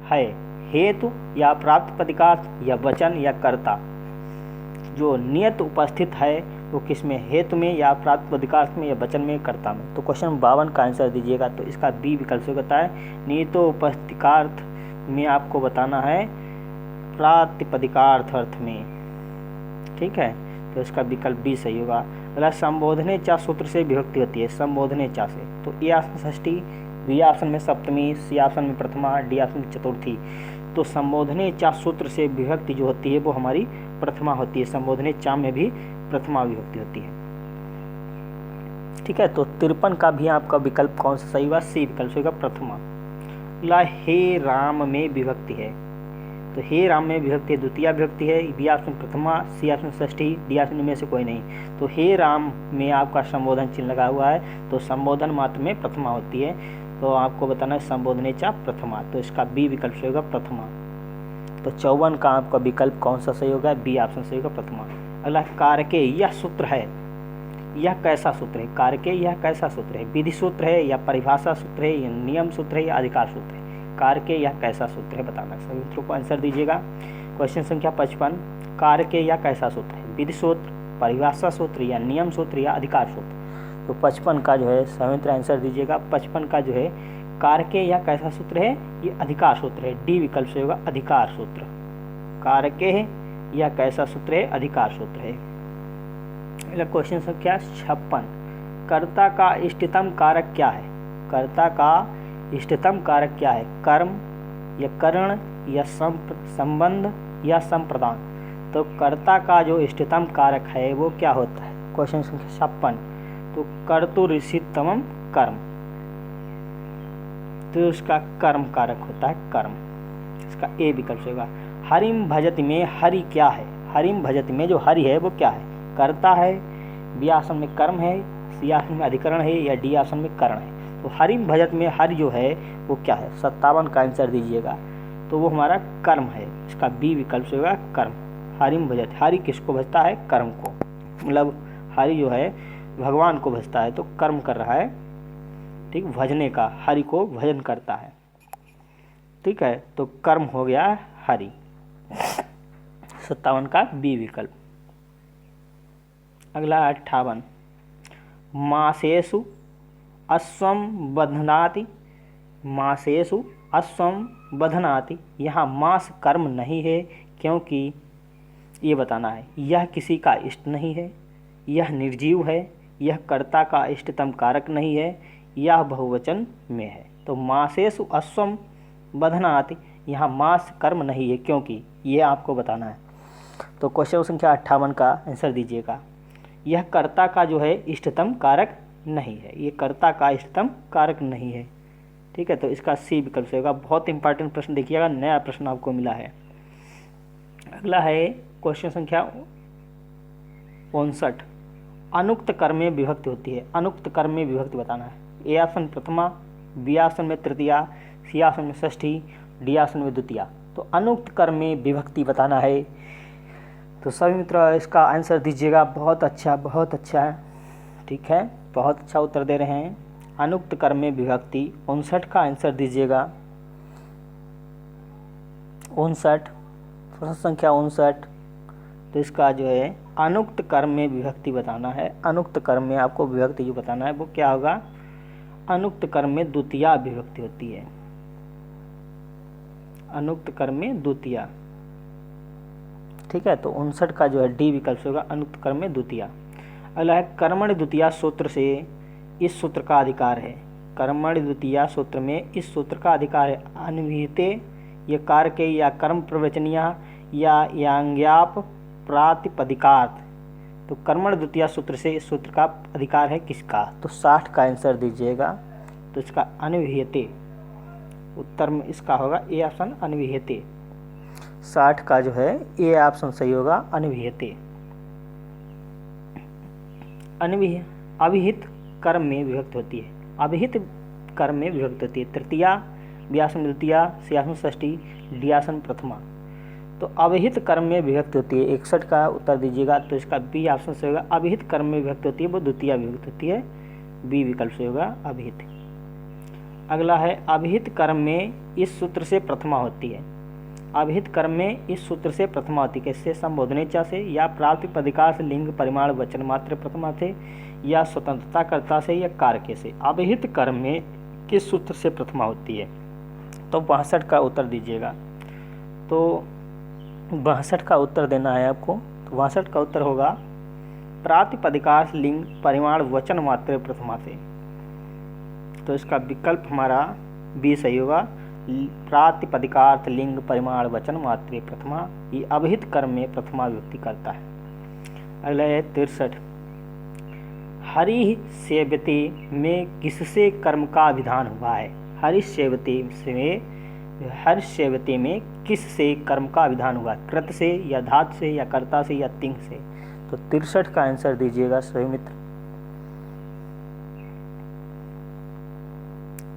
है हेतु या प्रातिपदिकार्थ या वचन या कर्ता। जो नियत उपस्थित है वो किस में? हेतु में या प्रातिपदिकार्थ में या वचन में, कर्ता में। तो क्वेश्चन 52 का आंसर दीजिएगा। तो इसका बी विकल्प होता है नियतोपस्थितिकार्थ में आपको बताना है प्रातिपदिकार्थ अर्थ में, ठीक है। तो इसका विकल्प बी सही होगा। अगला संबोधने चा सूत्र से विभक्ति होती है, संबोधने चा से। तो ए ऑप्शन षष्ठी, बी ऑप्शन में सप्तमी, सी ऑप्शन में प्रथमा, डी ऑप्शन में चतुर्थी। तो संबोधने चा सूत्र से विभक्ति जो होती है वो हमारी प्रथमा होती है। संबोधने चा में भी प्रथमा विभक्ति होती है, ठीक है। तो 53 का भी आपका विकल्प कौन सा सही होगा? सी विकल्प होगा, प्रथमा। अगला हे राम में विभक्ति है। तो हे राम में विभक्ति द्वितीय विभक्ति है, बी ऑप्शन प्रथमा, सी ऑप्शन षष्ठी, डी ऑप्शन में से कोई नहीं। तो हे राम में आपका संबोधन चिन्ह लगा हुआ है, तो संबोधन मात्र में प्रथमा होती है। तो आपको बताना है संबोधने चा प्रथमा। तो इसका बी विकल्प सही होगा, प्रथमा। तो 54 का आपका विकल्प कौन सा सही होगा? बी ऑप्शन सही होगा, प्रथमा। अगला कारके यह सूत्र है, यह कैसा सूत्र है? कारके यह कैसा सूत्र है? विधि सूत्र है या परिभाषा सूत्र है या नियम सूत्र है या अधिकार सूत्र है? कारके यह कैसा सूत्र है बताना। सभी मित्रों को आंसर दीजिएगा। क्वेश्चन संख्या 55, कारके यह कैसा सूत्र है? विधि सूत्र, परिभाषा सूत्र या नियम सूत्र या अधिकार सूत्र? तो 55 का जो है सभी मित्र आंसर दीजिएगा। 55 का जो है कारके यह कैसा सूत्र है? ये अधिकार सूत्र है, डी विकल्प से होगा अधिकार सूत्र। कारके यह कैसा सूत्र है? अधिकार सूत्र है। क्वेश्चन संख्या 56, कर्ता का इष्टतम कारक क्या है? कर्ता का इष्टतम कारक क्या है? कर्म या कर्ण या संबंध या संप्रदान? तो कर्ता का जो इष्टतम कारक है वो क्या होता है? क्वेश्चन संख्या 56, तो कर्तुरिष्टतमम कर्म, तो उसका कर्म कारक होता है कर्म। इसका ए विकल्प होगा। हरिम भजति में हरि क्या है? हरिम भजति में जो हरि है वो क्या है? कर्ता है, बी ऑप्शन में कर्म है, सी ऑप्शन में अधिकरण है या डी ऑप्शन में करण है। तो हरिम भजत में हरि जो है वो क्या है, 57 का आंसर दीजिएगा। तो वो हमारा कर्म है, इसका बी विकल्प से होगा कर्म। हरिम भजत, हरि किसको भजता है, कर्म को, मतलब हरि जो है भगवान को भजता है, तो कर्म कर रहा है, ठीक, भजने का, हरि को भजन करता है, ठीक है, तो कर्म हो गया हरि। 57 का बी विकल्प। अगला 58, मासेषु अश्वम बध्नाति, मासेषु अश्वम बध्नाति, यहाँ मास कर्म नहीं है, क्योंकि ये बताना है यह किसी का इष्ट नहीं है, यह निर्जीव है, यह कर्ता का इष्टतम कारक नहीं है, यह बहुवचन में है। तो मासेषु अश्वम बध्नाति, यहाँ मास कर्म नहीं है, क्योंकि ये आपको बताना है। तो क्वेश्चन संख्या 58 का आंसर दीजिएगा। यह कर्ता का जो है इष्टतम कारक नहीं है, ये कर्ता का इष्टतम कारक नहीं है, ठीक है, तो इसका सी विकल्प से होगा। बहुत इंपॉर्टेंट प्रश्न देखिएगा, नया प्रश्न आपको मिला है। अगला है क्वेश्चन संख्या 59, अनुक्त कर्म में विभक्ति होती है, अनुक्त कर्म में विभक्ति बताना है। A option Prathama, B option में तृतीया, सी ऑप्शन में षष्ठी, डी ऑप्शन में द्वितीया। तो अनुक्त कर्म में विभक्ति बताना है। तो सभी मित्र इसका आंसर दीजिएगा। बहुत अच्छा, बहुत अच्छा है, ठीक है, बहुत अच्छा उत्तर दे रहे हैं। अनुक्त कर्म में विभक्ति 59 का आंसर दीजिएगा। 59, प्रश्न संख्या 59। तो इसका जो है अनुक्त कर्म में विभक्ति बताना है। अनुक्त कर्म में आपको विभक्ति जो बताना है वो क्या होगा, अनुक्त कर्म में द्वितीया विभक्ति होती है, अनुक्त कर्म में द्वितीया, ठीक है। तो 59 का जो है डी विकल्प से होगा, अनुक्त कर्म में द्वितीया। अगला है कर्मणि द्वितीया सूत्र से इस सूत्र का अधिकार है। कर्मणि द्वितीया सूत्र में इस सूत्र का अधिकार है। अन्विहिते, ये कारके या कर्म प्रवचनीय या यांग्याप प्रातिपदिकार्थ। तो कर्मण द्वितीया सूत्र से इस सूत्र का अधिकार है किसका, तो 60 का आंसर दीजिएगा। तो इसका अन्विहिते, उत्तर में इसका होगा ए ऑप्शन अन्विहिते। 60 का जो है ए ऑप्शन सही होगा, अन्विहिते। अभिहित कर्म में विभक्ति होती है, अभिहित कर्म में विभक्ति होती है। तृतीया, बी ऑप्शन द्वितीया, सी ऑप्शन षष्ठी, डी ऑप्शन प्रथमा। तो अभिहित कर्म में विभक्ति होती है। 61 का उत्तर दीजिएगा। तो इसका बी ऑप्शन से होगा, अभिहित कर्म में विभक्ति होती है वो द्वितीय विभक्ति होती है, बी विकल्प से होगा अभिहित। अगला है अभिहित कर्म में इस सूत्र से प्रथमा होती है। अभिहित कर्म में इस सूत्र से प्रथमा होती है, कैसे, संबोधनेचा से या प्रातिपदिका से, लिंग परिमाण वचन मात्र प्रथमा से, या स्वतंत्रता कर्ता से, या कारके से। अभिहित कर्म में किस सूत्र से प्रथमा होती है, तो 62 का उत्तर दीजिएगा। तो 62 का उत्तर देना है आपको। तो 62 का उत्तर होगा प्रातिपदिका से, लिंग परिमाण वचन मात्र प्रथमा से। तो इसका विकल्प हमारा बी सही होगा, प्रातिपदिकार्थ लिंग परिमाण वचन मात्र प्रथमा। ये अभिहित कर्म में प्रथमा विभक्ति करता है। अगला है 63, हरि सेव्यते में किससे कर्म का विधान हुआ है। हरि सेव्यते में किससे कर्म का विधान हुआ, कृत से या धातु से या कर्ता से या तिंग से। तो 63 का आंसर दीजिएगा सभी मित्र।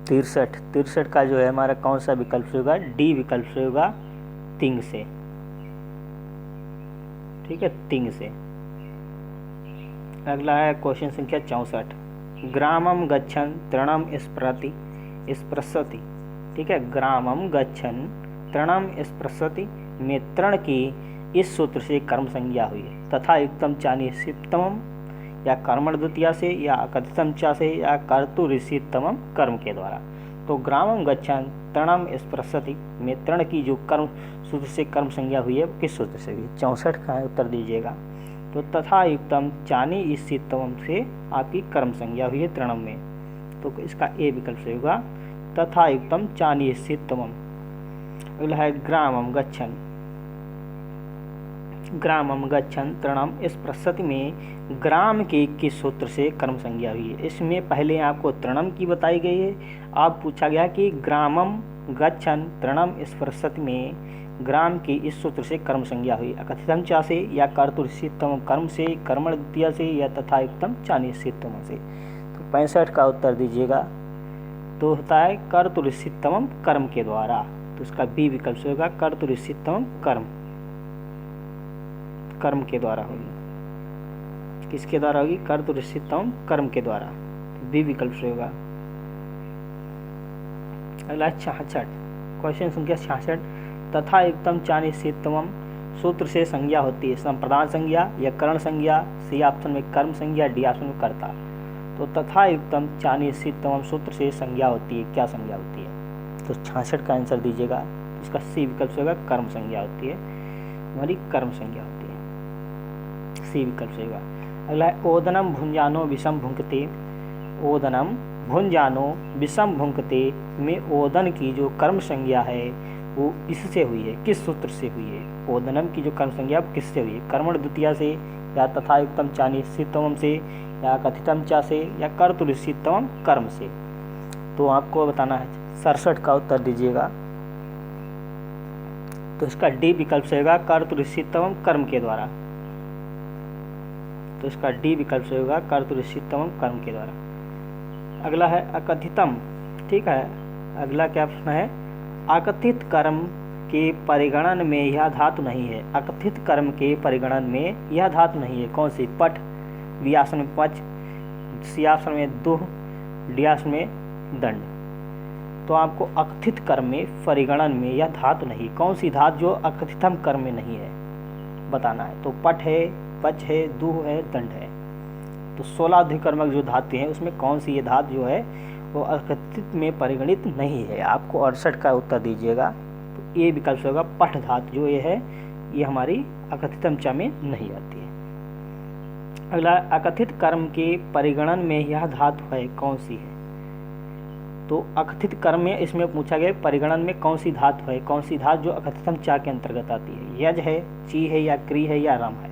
63 का जो है हमारा कौन सा विकल्प से होगा, डी विकल्प से होगा, तिंग से, ठीक है, तिंग से। अगला है क्वेश्चन संख्या 64, ग्रामम गच्छन तृणम स्पृशति, ठीक है, ग्रामम गच्छन तृणम स्पृशति में तृण की इस सूत्र से कर्म संज्ञा हुई है। तथा युक्तम चानिसितमम, या कर्मण द्वितीया से, या अकथितम चा से, या कर्तुरिसितमम कर्म के द्वारा। तो ग्रामम गच्छन तृणम स्पृशति में तृण की जो कर्म सूत्र से कर्म संज्ञा हुई है किस सूत्र से हुई, 64 का उत्तर दीजिएगा। तो तथा युक्तम चानी इसितमम से आपकी कर्म संज्ञा हुई है तृणम में। तो इसका ए विकल्प से होगा, तथा युक्तम चानी इसितमम। अगला है ग्रामम गच्छन तृणम स्पृशति में ग्राम के किस सूत्र से कर्म संज्ञा हुई है। इसमें पहले आपको तृणम की बताई गई है, अब पूछा गया कि ग्रामम गच्छन तृणम स्पृशति में ग्राम की इस सूत्र से कर्म संज्ञा हुई। अकथितम चा से या कर्तुरितम कर्म से, कर्मण द्वितीय से या तथायुक्तम चा निश्चितम से। तो 65 का उत्तर दीजिएगा। तो होता है कर्तुरितम कर्म के द्वारा, तो इसका बी विकल्प से होगा कर्तुरितम कर्म, कर्म के द्वारा होगी। किसके द्वारा होगी? कर्तुरितम कर्म के द्वारा, तो बी विकल्प से होगा। अगला 66, क्वेश्चन संख्या 66, तथा युक्तम चा निश्चितम सूत्र से संज्ञा होती है संप्रदान संज्ञा या करण संज्ञा, सी ऑप्शन में कर्म संज्ञा, डी ऑप्शन में कर्ता। तो तथा युक्तम चा निश्चितम सूत्र से संज्ञा होती है, क्या संज्ञा होती है? तो 66 का आंसर दीजिएगा। इसका सी विकल्प से होगा कर्म संज्ञा होती है, हमारी कर्म संज्ञा होती है, सी विकल्प से होगा। अगला है ओदनम भुंजानो विषम भुंकते, ओदनम भुंजानो विषम भुंकते में ओदन की जो कर्म संज्ञा है वो इससे हुई है, किस सूत्र से हुई है? ओदनम की जो कर्म संज्ञा किससे हुई है? कर्मण द्वितीय से या तथायुक्तम चा निश्चितम से या कथितम चा से या कर्तुरितम कर्म से। तो आपको बताना है। 67 का उत्तर दीजिएगा। तो इसका डी विकल्प से होगा कर्तुरितम कर्म के द्वारा, तो इसका डी विकल्प से होगा कर्तुरितम कर्म के द्वारा। अगला है अकथितम, ठीक है। अगला क्या प्रश्न है? अकथित कर्म के परिगणन में यह धातु नहीं है। अकथित कर्म के परिगणन में यह धातु नहीं है, कौन सी? पठ, बी ऑप्शन में पच, सी ऑप्शन में दुह, डी ऑप्शन में दंड। तो आपको अकथित कर्म में परिगणन में यह धातु नहीं, कौन सी धातु जो अकथितम कर्म में नहीं है बताना है। तो पठ है, पच है, दुह है, दंड है। तो 16 अधिकर्मक जो धातु हैं उसमें कौन सी ये धातु जो है वो अकथित में परिगणित नहीं है। आपको 68 का उत्तर दीजिएगा। तो ए विकल्प से होगा पठ धातु जो ये है ये हमारी अकथितम चा में नहीं आती है। अगला अकथित कर्म के परिगणन में यह धातु है, कौन सी है? तो अकथित कर्म में इसमें पूछा गया परिगणन में कौन सी धातु है, कौन सी धातु जो अकथितम चा के अंतर्गत आती है? यज है, ची है या क्री है या रम है?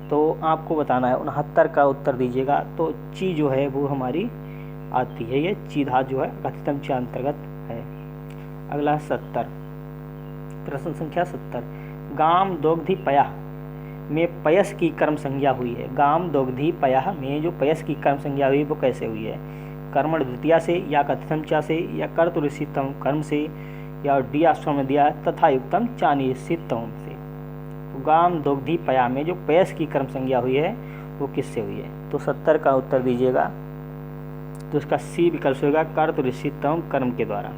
तो आपको बताना है। 69 का उत्तर दीजिएगा। तो ची जो है वो हमारी आती है, ये ची धातु जो है अकथितम चा अंतर्गत है। अगला 70, प्रश्न संख्या 70, गाम दोग्धि पया में पयस की कर्म संज्ञा हुई है। गाम दोग्धि पया में जो पयस की कर्म संज्ञा हुई वो कैसे हुई है? कर्मण द्वितीय से या कथितम चा से या कर्तुरितम कर्म से या डी ऑप्शन में दिया तथा युक्तम चा निश्चितम से। तो गाम दोग्धि पया में जो पयस की कर्म संज्ञा हुई है वो किससे हुई है? तो 70 का उत्तर दीजिएगा। तो इसका सी विकल्प होगा कर्तुरितम कर्म के द्वारा,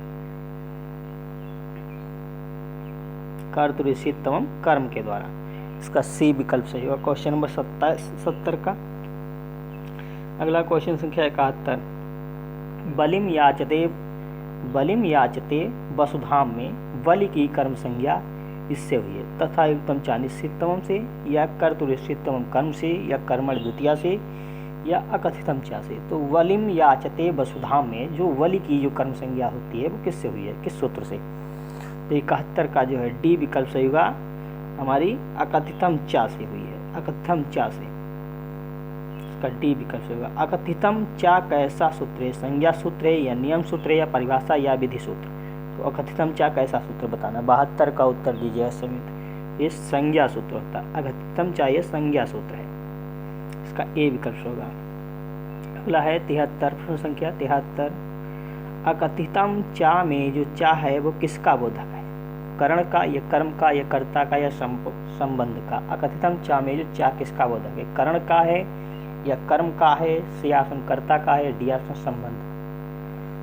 कर्तुरितम कर्म के द्वारा, इसका सी विकल्प सही होगा। क्वेश्चन नंबर 70 का। अगला क्वेश्चन संख्या 71, बलिम याचते वसुधाम में बलि की कर्म संज्ञा इससे हुई है तथा युक्तम चा निश्चितम से या कर्तुरितम कर्म से या कर्मण द्वितीय से या अकथितम चा से। तो वलिम याचते वसुधाम में जो वलि की जो कर्म संज्ञा होती है वो किससे हुई है, किस सूत्र से? तो 71 का जो है डी विकल्प सही होगा, हमारी अकथितम चा से हुई है, अकथितम चा से, इसका डी विकल्प से होगा। अकथितम चा कैसा सूत्र है? संज्ञा सूत्र है या नियम सूत्र है या परिभाषा या विधि सूत्र? तो अकथितम चा कैसा सूत्र बताना। 72 का उत्तर दीजिएगा समित। ये संज्ञा सूत्र होता है, अकथितम चा ये संज्ञा सूत्र है, इसका ए विकल्प होगा। अगला है 73, प्रश्न संख्या 73, अकथितम चा में जो चा है वो किसका बोधक है? करण का या कर्म का या कर्ता का या संबंध का? अकथितम चा में जो चा किसका बोधक है? करण का है या कर्म का है, सी ऑप्शन कर्ता का है, डी ऑप्शन संबंध।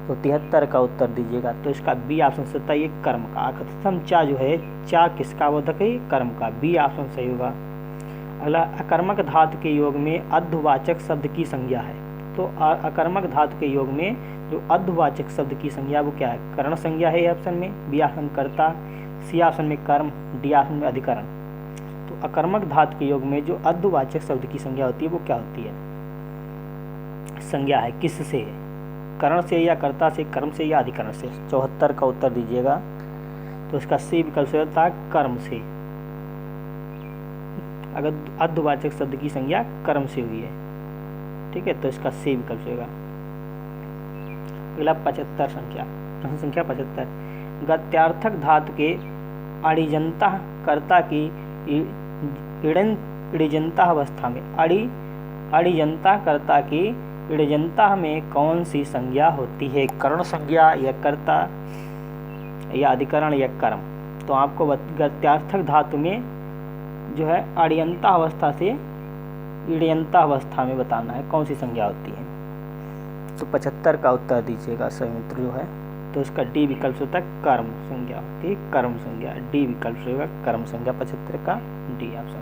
तो 73 का उत्तर दीजिएगा। तो इसका बी ऑप्शन से होता है ये कर्म का। अकथितम चा जो है चा किसका बोधक है? कर्म का, बी ऑप्शन सही होगा। अगला अकर्मक धातु के योग में अद्धवाचक शब्द की संज्ञा है। तो अकर्मक धातु के योग में जो अद्धवाचक शब्द की संज्ञा वो क्या है? करण संज्ञा है ऑप्शन में, बी ऑप्शन कर्ता, सी ऑप्शन में कर्म, डी ऑप्शन में अधिकरण। तो अकर्मक धातु के योग में जो अद्धवाचक शब्द की संज्ञा होती है वो क्या होती है? संज्ञा है किससे? करण से या कर्ता से, कर्म से या अधिकरण से? 74 का उत्तर दीजिएगा। तो इसका सी विकल्प से होता है कर्म से, अगर अद्धवाचक शब्द की संज्ञा कर्म से हुई है, ठीक है। तो इसका सी विकल्प होगा। अगला 75 संख्या, प्रश्न संख्या 75, गत्यार्थक धातु के अड़िजनता कर्ता की इड़िजनता अवस्था में अड़िजनता कर्ता की इड़िजनता में कौन सी संज्ञा होती है? कर्ण संज्ञा या कर्ता या अधिकरण या कर्म? तो आपको गत्यार्थक धातु में जो है अड़ियंता अवस्था से इड़ियंता अवस्था में बताना है कौन सी संज्ञा होती है। तो 75 का उत्तर दीजिएगा सभी मित्र जो है। तो इसका डी विकल्प होता है कर्म संज्ञा होती है, कर्म संज्ञा। डी विकल्प होगा कर्म संज्ञा, 75 का डी ऑप्शन।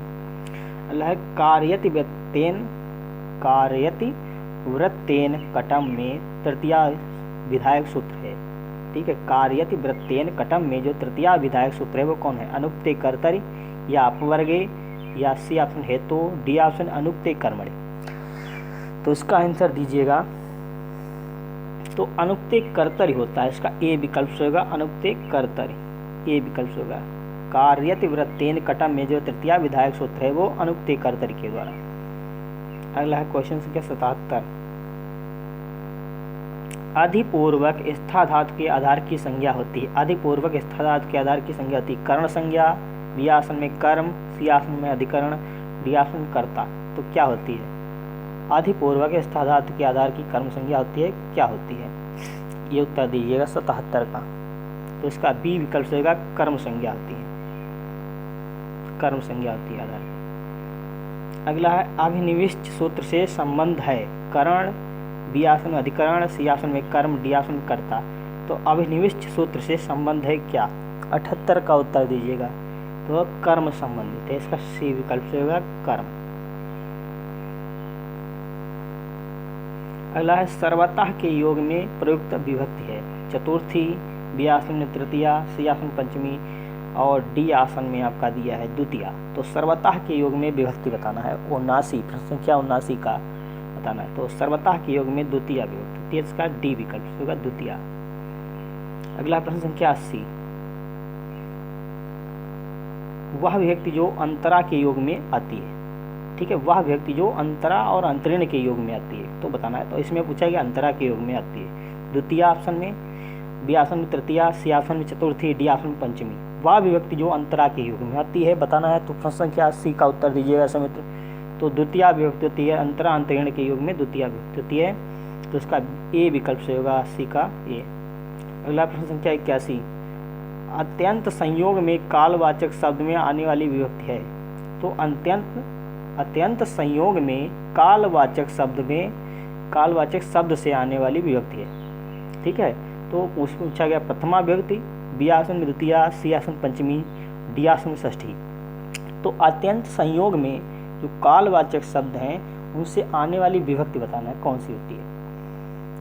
अगला है कार्यति वृत्तेन कटम में तृतीया विधायक सूत्र है। ठीक है, कार्यति वृत्तेन कटम में जो तृतीया विधायक सूत्र है वो कौन है? अनुक्ते कर्तरि या अपवर्गे या सी ऑप्शन हेतु, डी ऑप्शन अनुक्ते कर्मणि। तो इसका आंसर दीजिएगा। तो अनुक्ते कर्तरि होता है, इसका ए विकल्प होगा अनुक्ते कर्तरि, ए विकल्प होगा। कार्यति वृत्तेन कटम में जो तृतीया विधायक सूत्र है वो अनुक्ते कर्तरि के द्वारा। अगला है क्वेश्चन संख्या 77। अधिपूर्वक स्था धातु के आधार की संज्ञा होती है। अधिपूर्वक स्था धातु के आधार की संज्ञा होती है कर्ण संज्ञा, बी आसन में कर्म, सी आसन में अधिकरण, डी आसन कर्ता। तो क्या होती है? अधिपूर्वक स्था धातु के आधार की कर्म संज्ञा होती है, क्या होती है? ये उत्तर दीजिएगा 77 का। तो इसका बी विकल्प होगा कर्म संज्ञा होती है, कर्म संज्ञा होती है आधार। अगला है अभिनिविष्ट सूत्र से संबंध है कर्ण, बी आसन में अधिकरण, सी आसन में कर्म, डी आसन में कर्ता। तो अभिनिविष्ट सूत्र से संबंध है क्या? 78 का उत्तर दीजिएगा। तो कर्म संबंधित है, इसका सी विकल्प होगा कर्म। अगला है सर्वतः के योग में प्रयुक्त विभक्ति है चतुर्थी, बी आसन में तृतीया, सी आसन पंचमी और डी आसन में आपका दिया है द्वितीया। तो सर्वतः के योग में विभक्ति बताना है 79, प्रश्न संख्या 79 का बताना है। तो सर्वतः के योग में द्वितीय विभक्ति होती है, इसका डी विकल्प होगा द्वितीया। अगला प्रश्न संख्या 80। वह विभक्ति जो अंतरा के योग में आती है। ठीक है, वह विभक्ति जो अंतरा और अंतरिण के योग में आती है तो बताना है। तो इसमें पूछा गया अंतरा के योग में आती है द्वितीय ऑप्शन में, बी आसन में तृतीया, सी आसन में चतुर्थी, डी आसन में पंचमी। वह विभक्ति जो अंतरा के योग में आती है बताना है। तो प्रश्न संख्या 80 का उत्तर दीजिएगा समित्र। तो द्वितीय विभक्ति होती है अंतरा अंतरिण के योग में द्वितीय विभक्ति होती है, तो इसका ए विकल्प से होगा 80 का ए। अगला प्रश्न संख्या 81। अत्यंत संयोग में कालवाचक शब्द में आने वाली विभक्ति है। तो अत्यंत संयोग में कालवाचक शब्द से आने वाली विभक्ति है। ठीक है, तो उसमें पूछा गया प्रथमा विभक्ति, बी आसन में द्वितीया, सी आसन पंचमी, डी आसन में षष्ठी। तो अत्यंत संयोग में जो कालवाचक शब्द हैं उनसे आने वाली विभक्ति बताना है कौन सी होती है।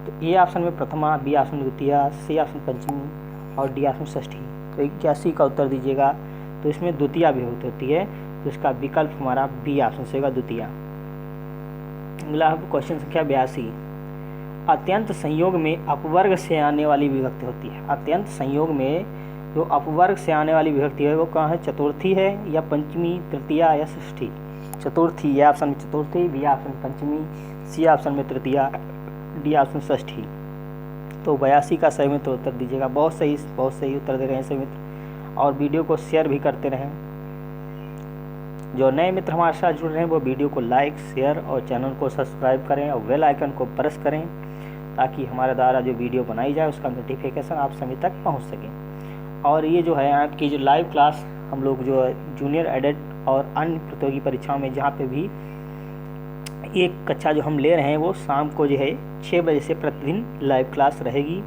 तो ए ऑप्शन में प्रथमा, बी ऑप्शन में द्वितीया, सी ऑप्शन पंचमी और डी ऑप्शन षष्ठी। तो 81 का उत्तर दीजिएगा। तो इसमें द्वितीया विभक्ति होती है, तो इसका विकल्प हमारा बी ऑप्शन से होगा द्वितीया। अगला क्वेश्चन संख्या 82। अत्यंत संयोग में अपवर्ग से आने वाली विभक्ति होती है। अत्यंत संयोग में जो अपवर्ग से आने वाली विभक्ति है वो कहाँ है? चतुर्थी है या पंचमी, तृतीया या षष्ठी? चतुर्थी, ए ऑप्शन में चतुर्थी, बी ऑप्शन में पंचमी, सी ऑप्शन में तृतीया, डी ऑप्शन षष्ठी। तो 82 का सही मित्र उत्तर दीजिएगा। बहुत सही उत्तर दे रहे हैं सही मित्र, और वीडियो को शेयर भी करते रहें। जो नए मित्र हमारे साथ जुड़ रहे हैं वो वीडियो को लाइक, शेयर और चैनल को सब्सक्राइब करें और बेल आइकन को प्रेस करें ताकि हमारे द्वारा जो वीडियो बनाई जाए उसका नोटिफिकेशन आप सभी तक पहुंच सके। और ये जो है आपकी जो लाइव क्लास हम लोग जो है जूनियर एडेट और अन्य प्रतियोगी परीक्षाओं में जहाँ पे भी एक कक्षा जो हम ले रहे हैं वो शाम को जो है 6 बजे से प्रतिदिन लाइव क्लास रहेगी।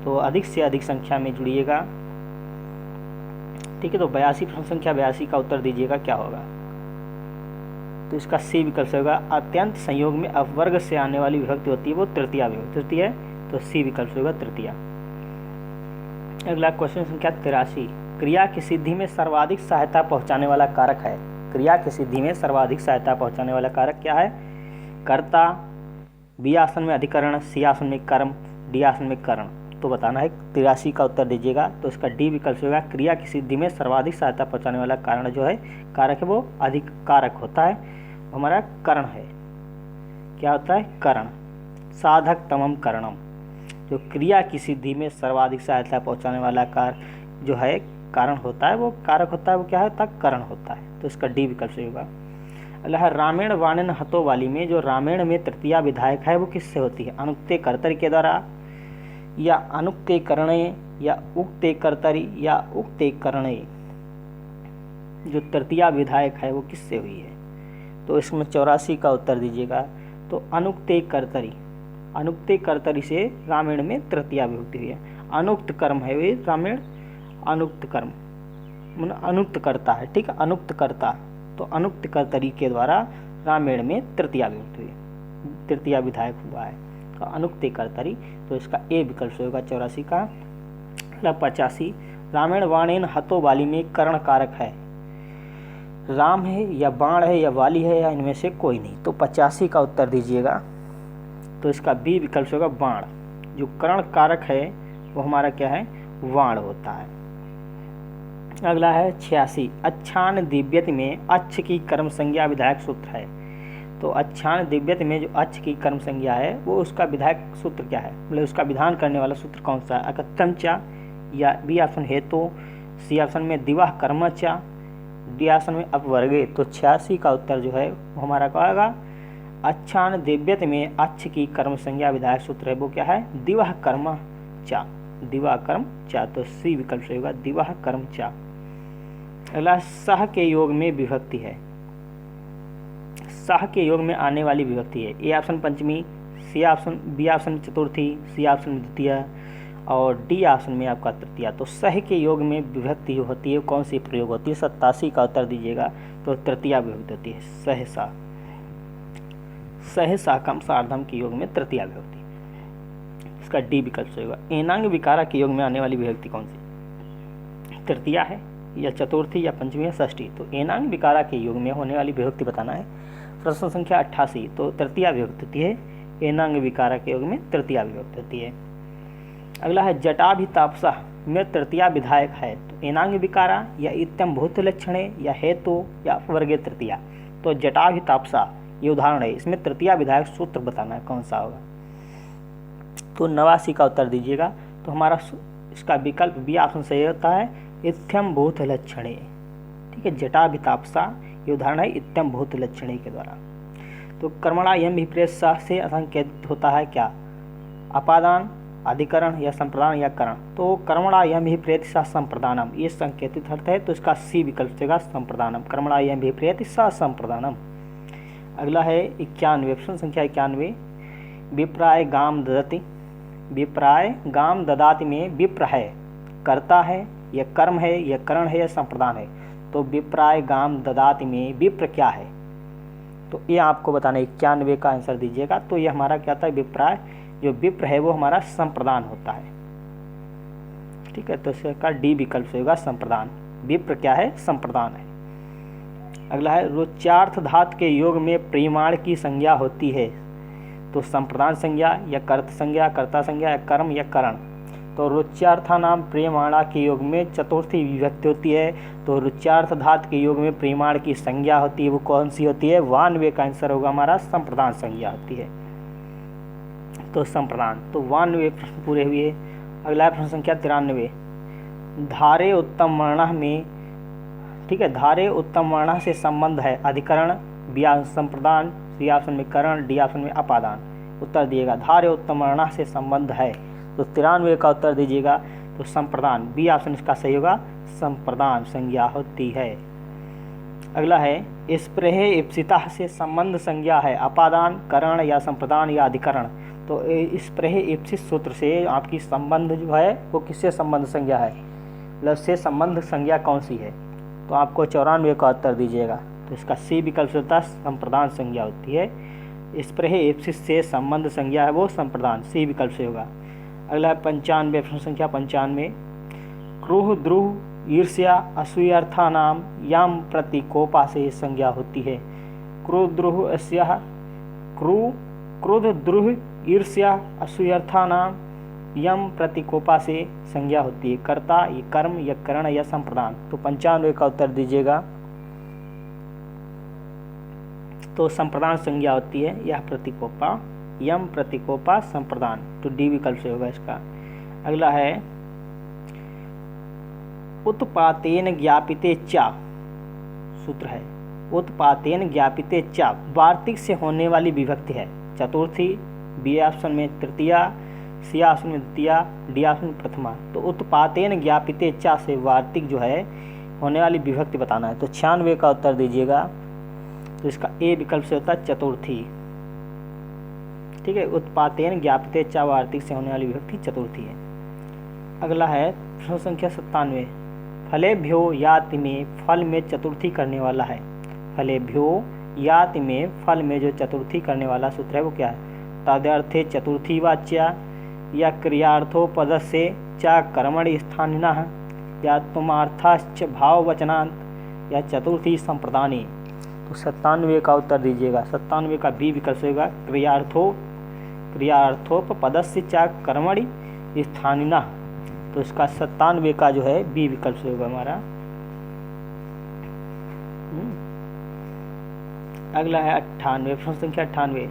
तो अधिक से अधिक संख्या में जुड़िएगा। ठीक है, तो 82 प्रश्न संख्या 82 का उत्तर दीजिएगा क्या होगा? तो इसका सी विकल्प होगा अत्यंत संयोग में अपवर्ग से आने वाली विभक्ति होती है वो तृतीया विभक्ति होती है, तो सी विकल्प होगा तृतीया। अगला क्वेश्चन संख्या 83। क्रिया की सिद्धि में सर्वाधिक सहायता पहुंचाने वाला कारक है। क्रिया की सिद्धि में सर्वाधिक सहायता पहुंचाने वाला कारक क्या है? कर्ता, बी आसन में अधिकरण, सी आसन में कर्म, डी आसन में करण। तो बताना है 83 का उत्तर दीजिएगा। तो इसका डी विकल्प होगा क्रिया की सिद्धि में सर्वाधिक सहायता पहुंचाने वाला कारण जो है कारक है वो अधिक कारक होता है, हमारा करण है। क्या होता है? करण। साधक तमम करणम। जो क्रिया की सिद्धि में सर्वाधिक सहायता पहुंचाने वाला कारक जो है कारण होता है, वो कारक होता है, वो क्या होता है, करण होता है। तो इसका डी विकल्प सही होगा। अगला है रामेण वाणिन हतो वाली में जो रामेण में तृतीया विधायक है वो किससे होती है? अनुक्ते कर्तरी के द्वारा, या अनुक्ते करणे, या उक्ते कर्तरी, या उक्ते करणे। जो तृतीया विधायक है वो किससे हुई है? तो इसमें 84 का उत्तर दीजिएगा। तो अनुक्ते कर्तरी, अनुक्ते कर्तरी से रामेण में तृतीया विभक्ति हुई है। अनुक्त कर्म है वे रामेण, अनुक्त कर्म अनुक्त करता है, ठीक है, अनुक्त करता। तो अनुक्त कर्तरी के द्वारा रामेण में तृतीया विभक्ति हुई, तृतीया विधायक हुआ है। तो अनुक्ते कर्तरी, तो इसका ए विकल्प होगा 84 का। 85 रामेण वाणेन हतो वाली में कर्ण कारक है, राम है या बाण है या वाली है या इनमें से कोई नहीं। तो 85 का उत्तर दीजिएगा। तो इसका बी विकल्प होगा बाण। जो कर्ण कारक है वो हमारा क्या है, वाण होता है। अगला है 86 अच्छान दिव्यत में अच्छ की कर्म संज्ञा विधायक सूत्र है। तो अच्छान दिव्यत में जो अच्छ की कर्म संज्ञा है वो उसका विधायक सूत्र क्या है, मतलब उसका विधान करने वाला सूत्र कौन सा है? अकथम चा, या बी ऑप्शन हेतु, सी ऑप्शन में दिवाह कर्म चा, डी ऑप्शन में अपवर्गे। तो 86 का उत्तर जो है वो हमारा क्या होगा, अच्छान दिव्यत में अच्छ की कर्म संज्ञा विधायक सूत्र है वो क्या है, दिवाह कर्म चा, दिवाह कर्म चा। तो सी विकल्प सही होगा, दिवाह कर्म चा। अगला सह के योग में विभक्ति है, सह के योग में आने वाली विभक्ति है। ए ऑप्शन पंचमी, सी ऑप्शन, बी ऑप्शन चतुर्थी, सी ऑप्शन द्वितीय, और डी ऑप्शन में आपका तृतीया। तो सह के योग में विभक्ति जो होती है कौन सी प्रयोग होती है? 87 का उत्तर दीजिएगा। तो तृतीया विभक्ति होती है, सहसा, सहसा कम सार्धम के योग में तृतीया विभक्ति। इसका डी विकल्प होगा। एनांग विकारा के योग में आने वाली विभक्ति कौन सी? तृतीया है या चतुर्थी या पंचमी या षष्ठी? तो एनांग विकारा के योग में होने वाली विभक्ति बताना है। प्रश्न संख्या 88। तो तृतीया विभक्ति होती है, एनांग विकारा के योग में तृतीया विभक्ति होती है। अगला है जटाभितापसा में तृतीया विधायक है। तो एनांग विकारा या इत्यम भूत लक्षणे या हेतु या अपवर्गे तृतीया। तो जटाभितापसा ये उदाहरण है, इसमें तृतीया विधायक सूत्र बताना है कौन सा होगा। तो 89 का उत्तर दीजिएगा। तो हमारा इसका विकल्प बी ऑप्शन सही होता है, इत्यम भूत लक्षणे, ठीक है। जटाभितापसा ये उदाहरण है इत्यम भूत लक्षणे के द्वारा। तो कर्मणा यम विपरीत सा से असंकेतित होता है क्या? अपादान, अधिकरण या संप्रदान या करण। तो कर्मणा यम विपरीत सा संप्रदानम ये संकेतित अर्थ है। तो इसका सी विकल्प देगा संप्रदानम, कर्मणा यम विपरीत सा संप्रदानम। अगला है 91, प्रश्न संख्या 91। विप्राय गाम ददति, विप्राय गाम ददाति में विप्र है, कर्ता है या कर्म है या करण है या संप्रदान है। तो विप्राय गाम ददाति में विप्र क्या है? तो ये आपको बताना है, 91 का आंसर दीजिएगा। तो ये हमारा क्या था, विप्राय जो विप्र है वो हमारा संप्रदान होता है, ठीक है। तो इसका डी विकल्प होगा संप्रदान, विप्र क्या है, संप्रदान है। अगला है रुच्यार्थ धातु के योग में परिमाण की संज्ञा होती है। तो संप्रदान संज्ञा या कर्त संज्ञा, कर्ता संज्ञा या कर्म या करण। तो रुच्यार्था नाम प्रेमाणा के योग में चतुर्थी विभक्ति होती है। तो रुच्यार्थ धातु के योग में परिमाण की संज्ञा होती है, वो कौन सी होती है? 92 का आंसर होगा हमारा संप्रदान संज्ञा होती है। तो संप्रदान, तो 92 प्रश्न पूरे हुए। अगला प्रश्न संख्या 93। धारे उत्तम वर्ण में, ठीक है, धारे उत्तम वर्ण से संबंध है अधिकरण, बी ऑप्शन संप्रदान, सी ऑप्शन में करण, डी ऑप्शन में अपादान। उत्तर दिएगा धारे उत्तम वर्ण से संबंध है। तो 93 का उत्तर दीजिएगा। तो संप्रदान, बी ऑप्शन इसका सही होगा, संप्रदान संज्ञा होती है। अगला है स्प्रेह इप्सिता से संबंध संज्ञा है, अपादान, करण या संप्रदान या अधिकरण। तो स्प्रेह इप्सित सूत्र से आपकी संबंध जो है वो किससे संबंध संज्ञा है, मतलब से संबंध संज्ञा कौन सी है? तो आपको 94 का उत्तर दीजिएगा। तो इसका सी विकल्प होता है संप्रदान संज्ञा होती है। स्प्रेह इप्सित से संबंध संज्ञा है वो संप्रदान, सी विकल्प से होगा। अगला है 95, प्रश्न संख्या 95। क्रोह, द्रोह, ईर्ष्या, असूयर्था नाम याम प्रतिकोपा से संज्ञा होती है। क्रोध, द्रोह, अस्या, क्रोध, द्रोह, ईर्ष्या, असूयर्था नाम यम प्रतिकोपा से संज्ञा होती है। कर्ता, ये कर्म या करण या संप्रदान। तो 95 का उत्तर दीजिएगा। तो संप्रदान संज्ञा होती है यह प्रतिकोपा, यम प्रतिकोपा संप्रदान। तो डी विकल्प से होगा इसका। अगला है उत्पातेन ज्ञापिते चा, सूत्र है उत्पातेन ज्ञापिते चा, वार्तिक से होने वाली विभक्ति है चतुर्थी, बी ऑप्शन में तृतीया, सी ऑप्शन में द्वितीया, डी ऑप्शन में प्रथमा। तो उत्पातेन ज्ञापिते चा से वार्तिक जो है होने वाली विभक्ति बताना है। तो 96 का उत्तर दीजिएगा। तो इसका ए विकल्प से होता है चतुर्थी। ठीक है, उत्पातेन ज्ञापिते चा वार्तिक से होने वाली विभक्ति चतुर्थी है। अगला है प्रश्न संख्या 97, फलेभ्यो याति में फल में चतुर्थी करने वाला है। फलेभ्यो याति में फल में जो चतुर्थी करने वाला सूत्र है वो क्या है? तदर्थे चतुर्थी वाच्या, या क्रियार्थोपद से चा कर्मणि स्थानिनः, या तुमार्थाश्च भाववचनांत, या चतुर्थी संप्रदानी। तो 97 का उत्तर दीजिएगा। 97 का बी विकल्प होगा क्रियार्थोपपदस्य चा कर्मणि स्थानिनः। तो इसका 97 का जो है बी विकल्प से होगा हमारा। अगला है 98, प्रश्न संख्या 98,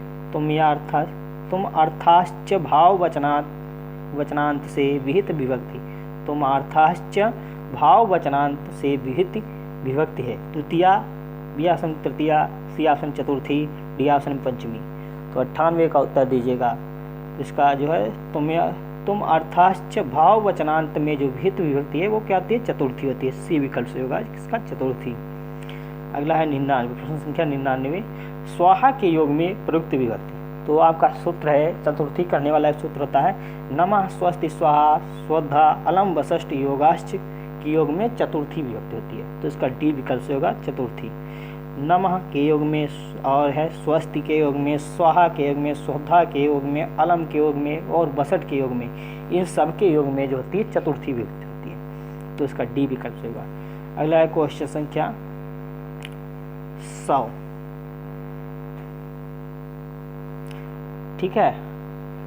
तुम अर्थाश्च भाव वचनांत से विहित विभक्ति। तुम अर्थाश्च भाव वचनांत से विहित विभक्ति है तृतीया, बी ऑप्शन तृतीया, सी ऑप्शन चतुर्थी, डी ऑप्शन पंचमी। तो 98 का उत्तर दीजिएगा। इसका जो है तुम अर्थाश्च भाव वचनांत में जो विहित विभक्ति है वो क्या होती है? चतुर्थी होती है। सी विकल्प से होगा इसका चतुर्थी। अगला है 99, प्रश्न संख्या 99, स्वाहा के योग में प्रयुक्त विभक्ति। तो आपका सूत्र है चतुर्थी करने वाला सूत्र होता है नमः स्वस्ति स्वाहा स्वधा अलम वषष्ठ योगाश्च के योग में चतुर्थी विभक्ति होती है। तो इसका डी विकल्प से होगा चतुर्थी। नमः के योग में और है स्वस्ति के योग में, स्वाहा के योग में, स्वधा के योग में, अलम के योग में और वषट के योग में, इन सब के योग में जो होती है चतुर्थी विभक्ति होती है। तो इसका डी विकल्प से होगा। अगला है क्वेश्चन संख्या 100। ठीक है,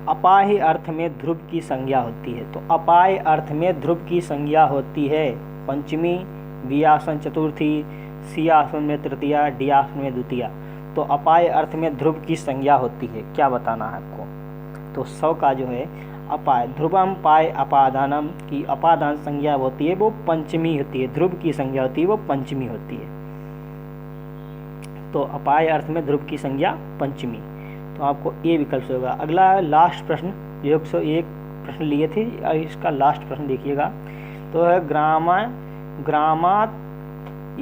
अपाय अर्थ में ध्रुव की संज्ञा होती है। तो अपाय अर्थ में ध्रुव की संज्ञा होती है पंचमी, बी ऑप्शन चतुर्थी, सी ऑप्शन में तृतीया, डी ऑप्शन में द्वितीया। तो अपाय अर्थ में ध्रुव की संज्ञा होती है, क्या बताना है आपको? तो 100 का जो है अपाय ध्रुवम पाय अपादानम की अपादान संज्ञा होती है वो पंचमी होती है। ध्रुव की संज्ञा होती है वो पंचमी होती है। तो अपाय अर्थ में ध्रुव की संज्ञा पंचमी। तो आपको ए विकल्प से होगा। अगला है लास्ट प्रश्न, 101 प्रश्न लिए थे, इसका लास्ट प्रश्न देखिएगा। तो है ग्रामात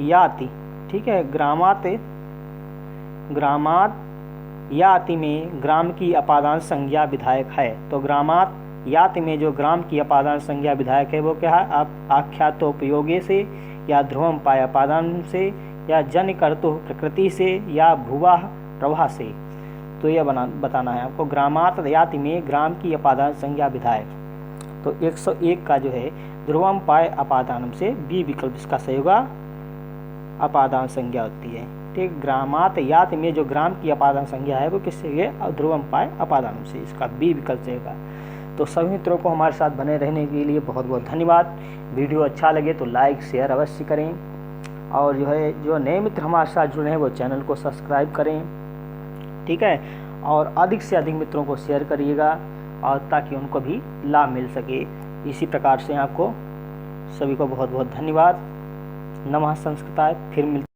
याति। ठीक है, ग्रामात याति में ग्राम की अपादान संज्ञा विधायक है। तो ग्रामात याति में जो ग्राम की अपादान संज्ञा विधायक है वो क्या है? आप आख्यातोपयोगे से, या ध्रुवम पाय अपादान से, या जन कर्तु प्रकृति से, या भुवा प्रवाह से। तो यह बताना है आपको। ग्रामात याति में ग्राम की अपादान संज्ञा विधायक। तो 101 का जो है ध्रुवम पाय अपादानम से बी विकल्प इसका सही होगा। अपादान संज्ञा होती है। ठीक, ग्रामात याति में जो ग्राम की अपादान संज्ञा है वो किससे है? ध्रुवम पाय अपादानम से। इसका बी विकल्प से होगा। तो सभी मित्रों को हमारे साथ बने रहने के लिए बहुत बहुत धन्यवाद। वीडियो अच्छा लगे तो लाइक शेयर अवश्य करें, और जो नए मित्र हमारे साथ जुड़े हैं वो चैनल को सब्सक्राइब करें। ठीक है, और अधिक से अधिक मित्रों को शेयर करिएगा, और ताकि उनको भी लाभ मिल सके। इसी प्रकार से आपको सभी को बहुत बहुत धन्यवाद। नमः संस्कृताय। फिर मिलते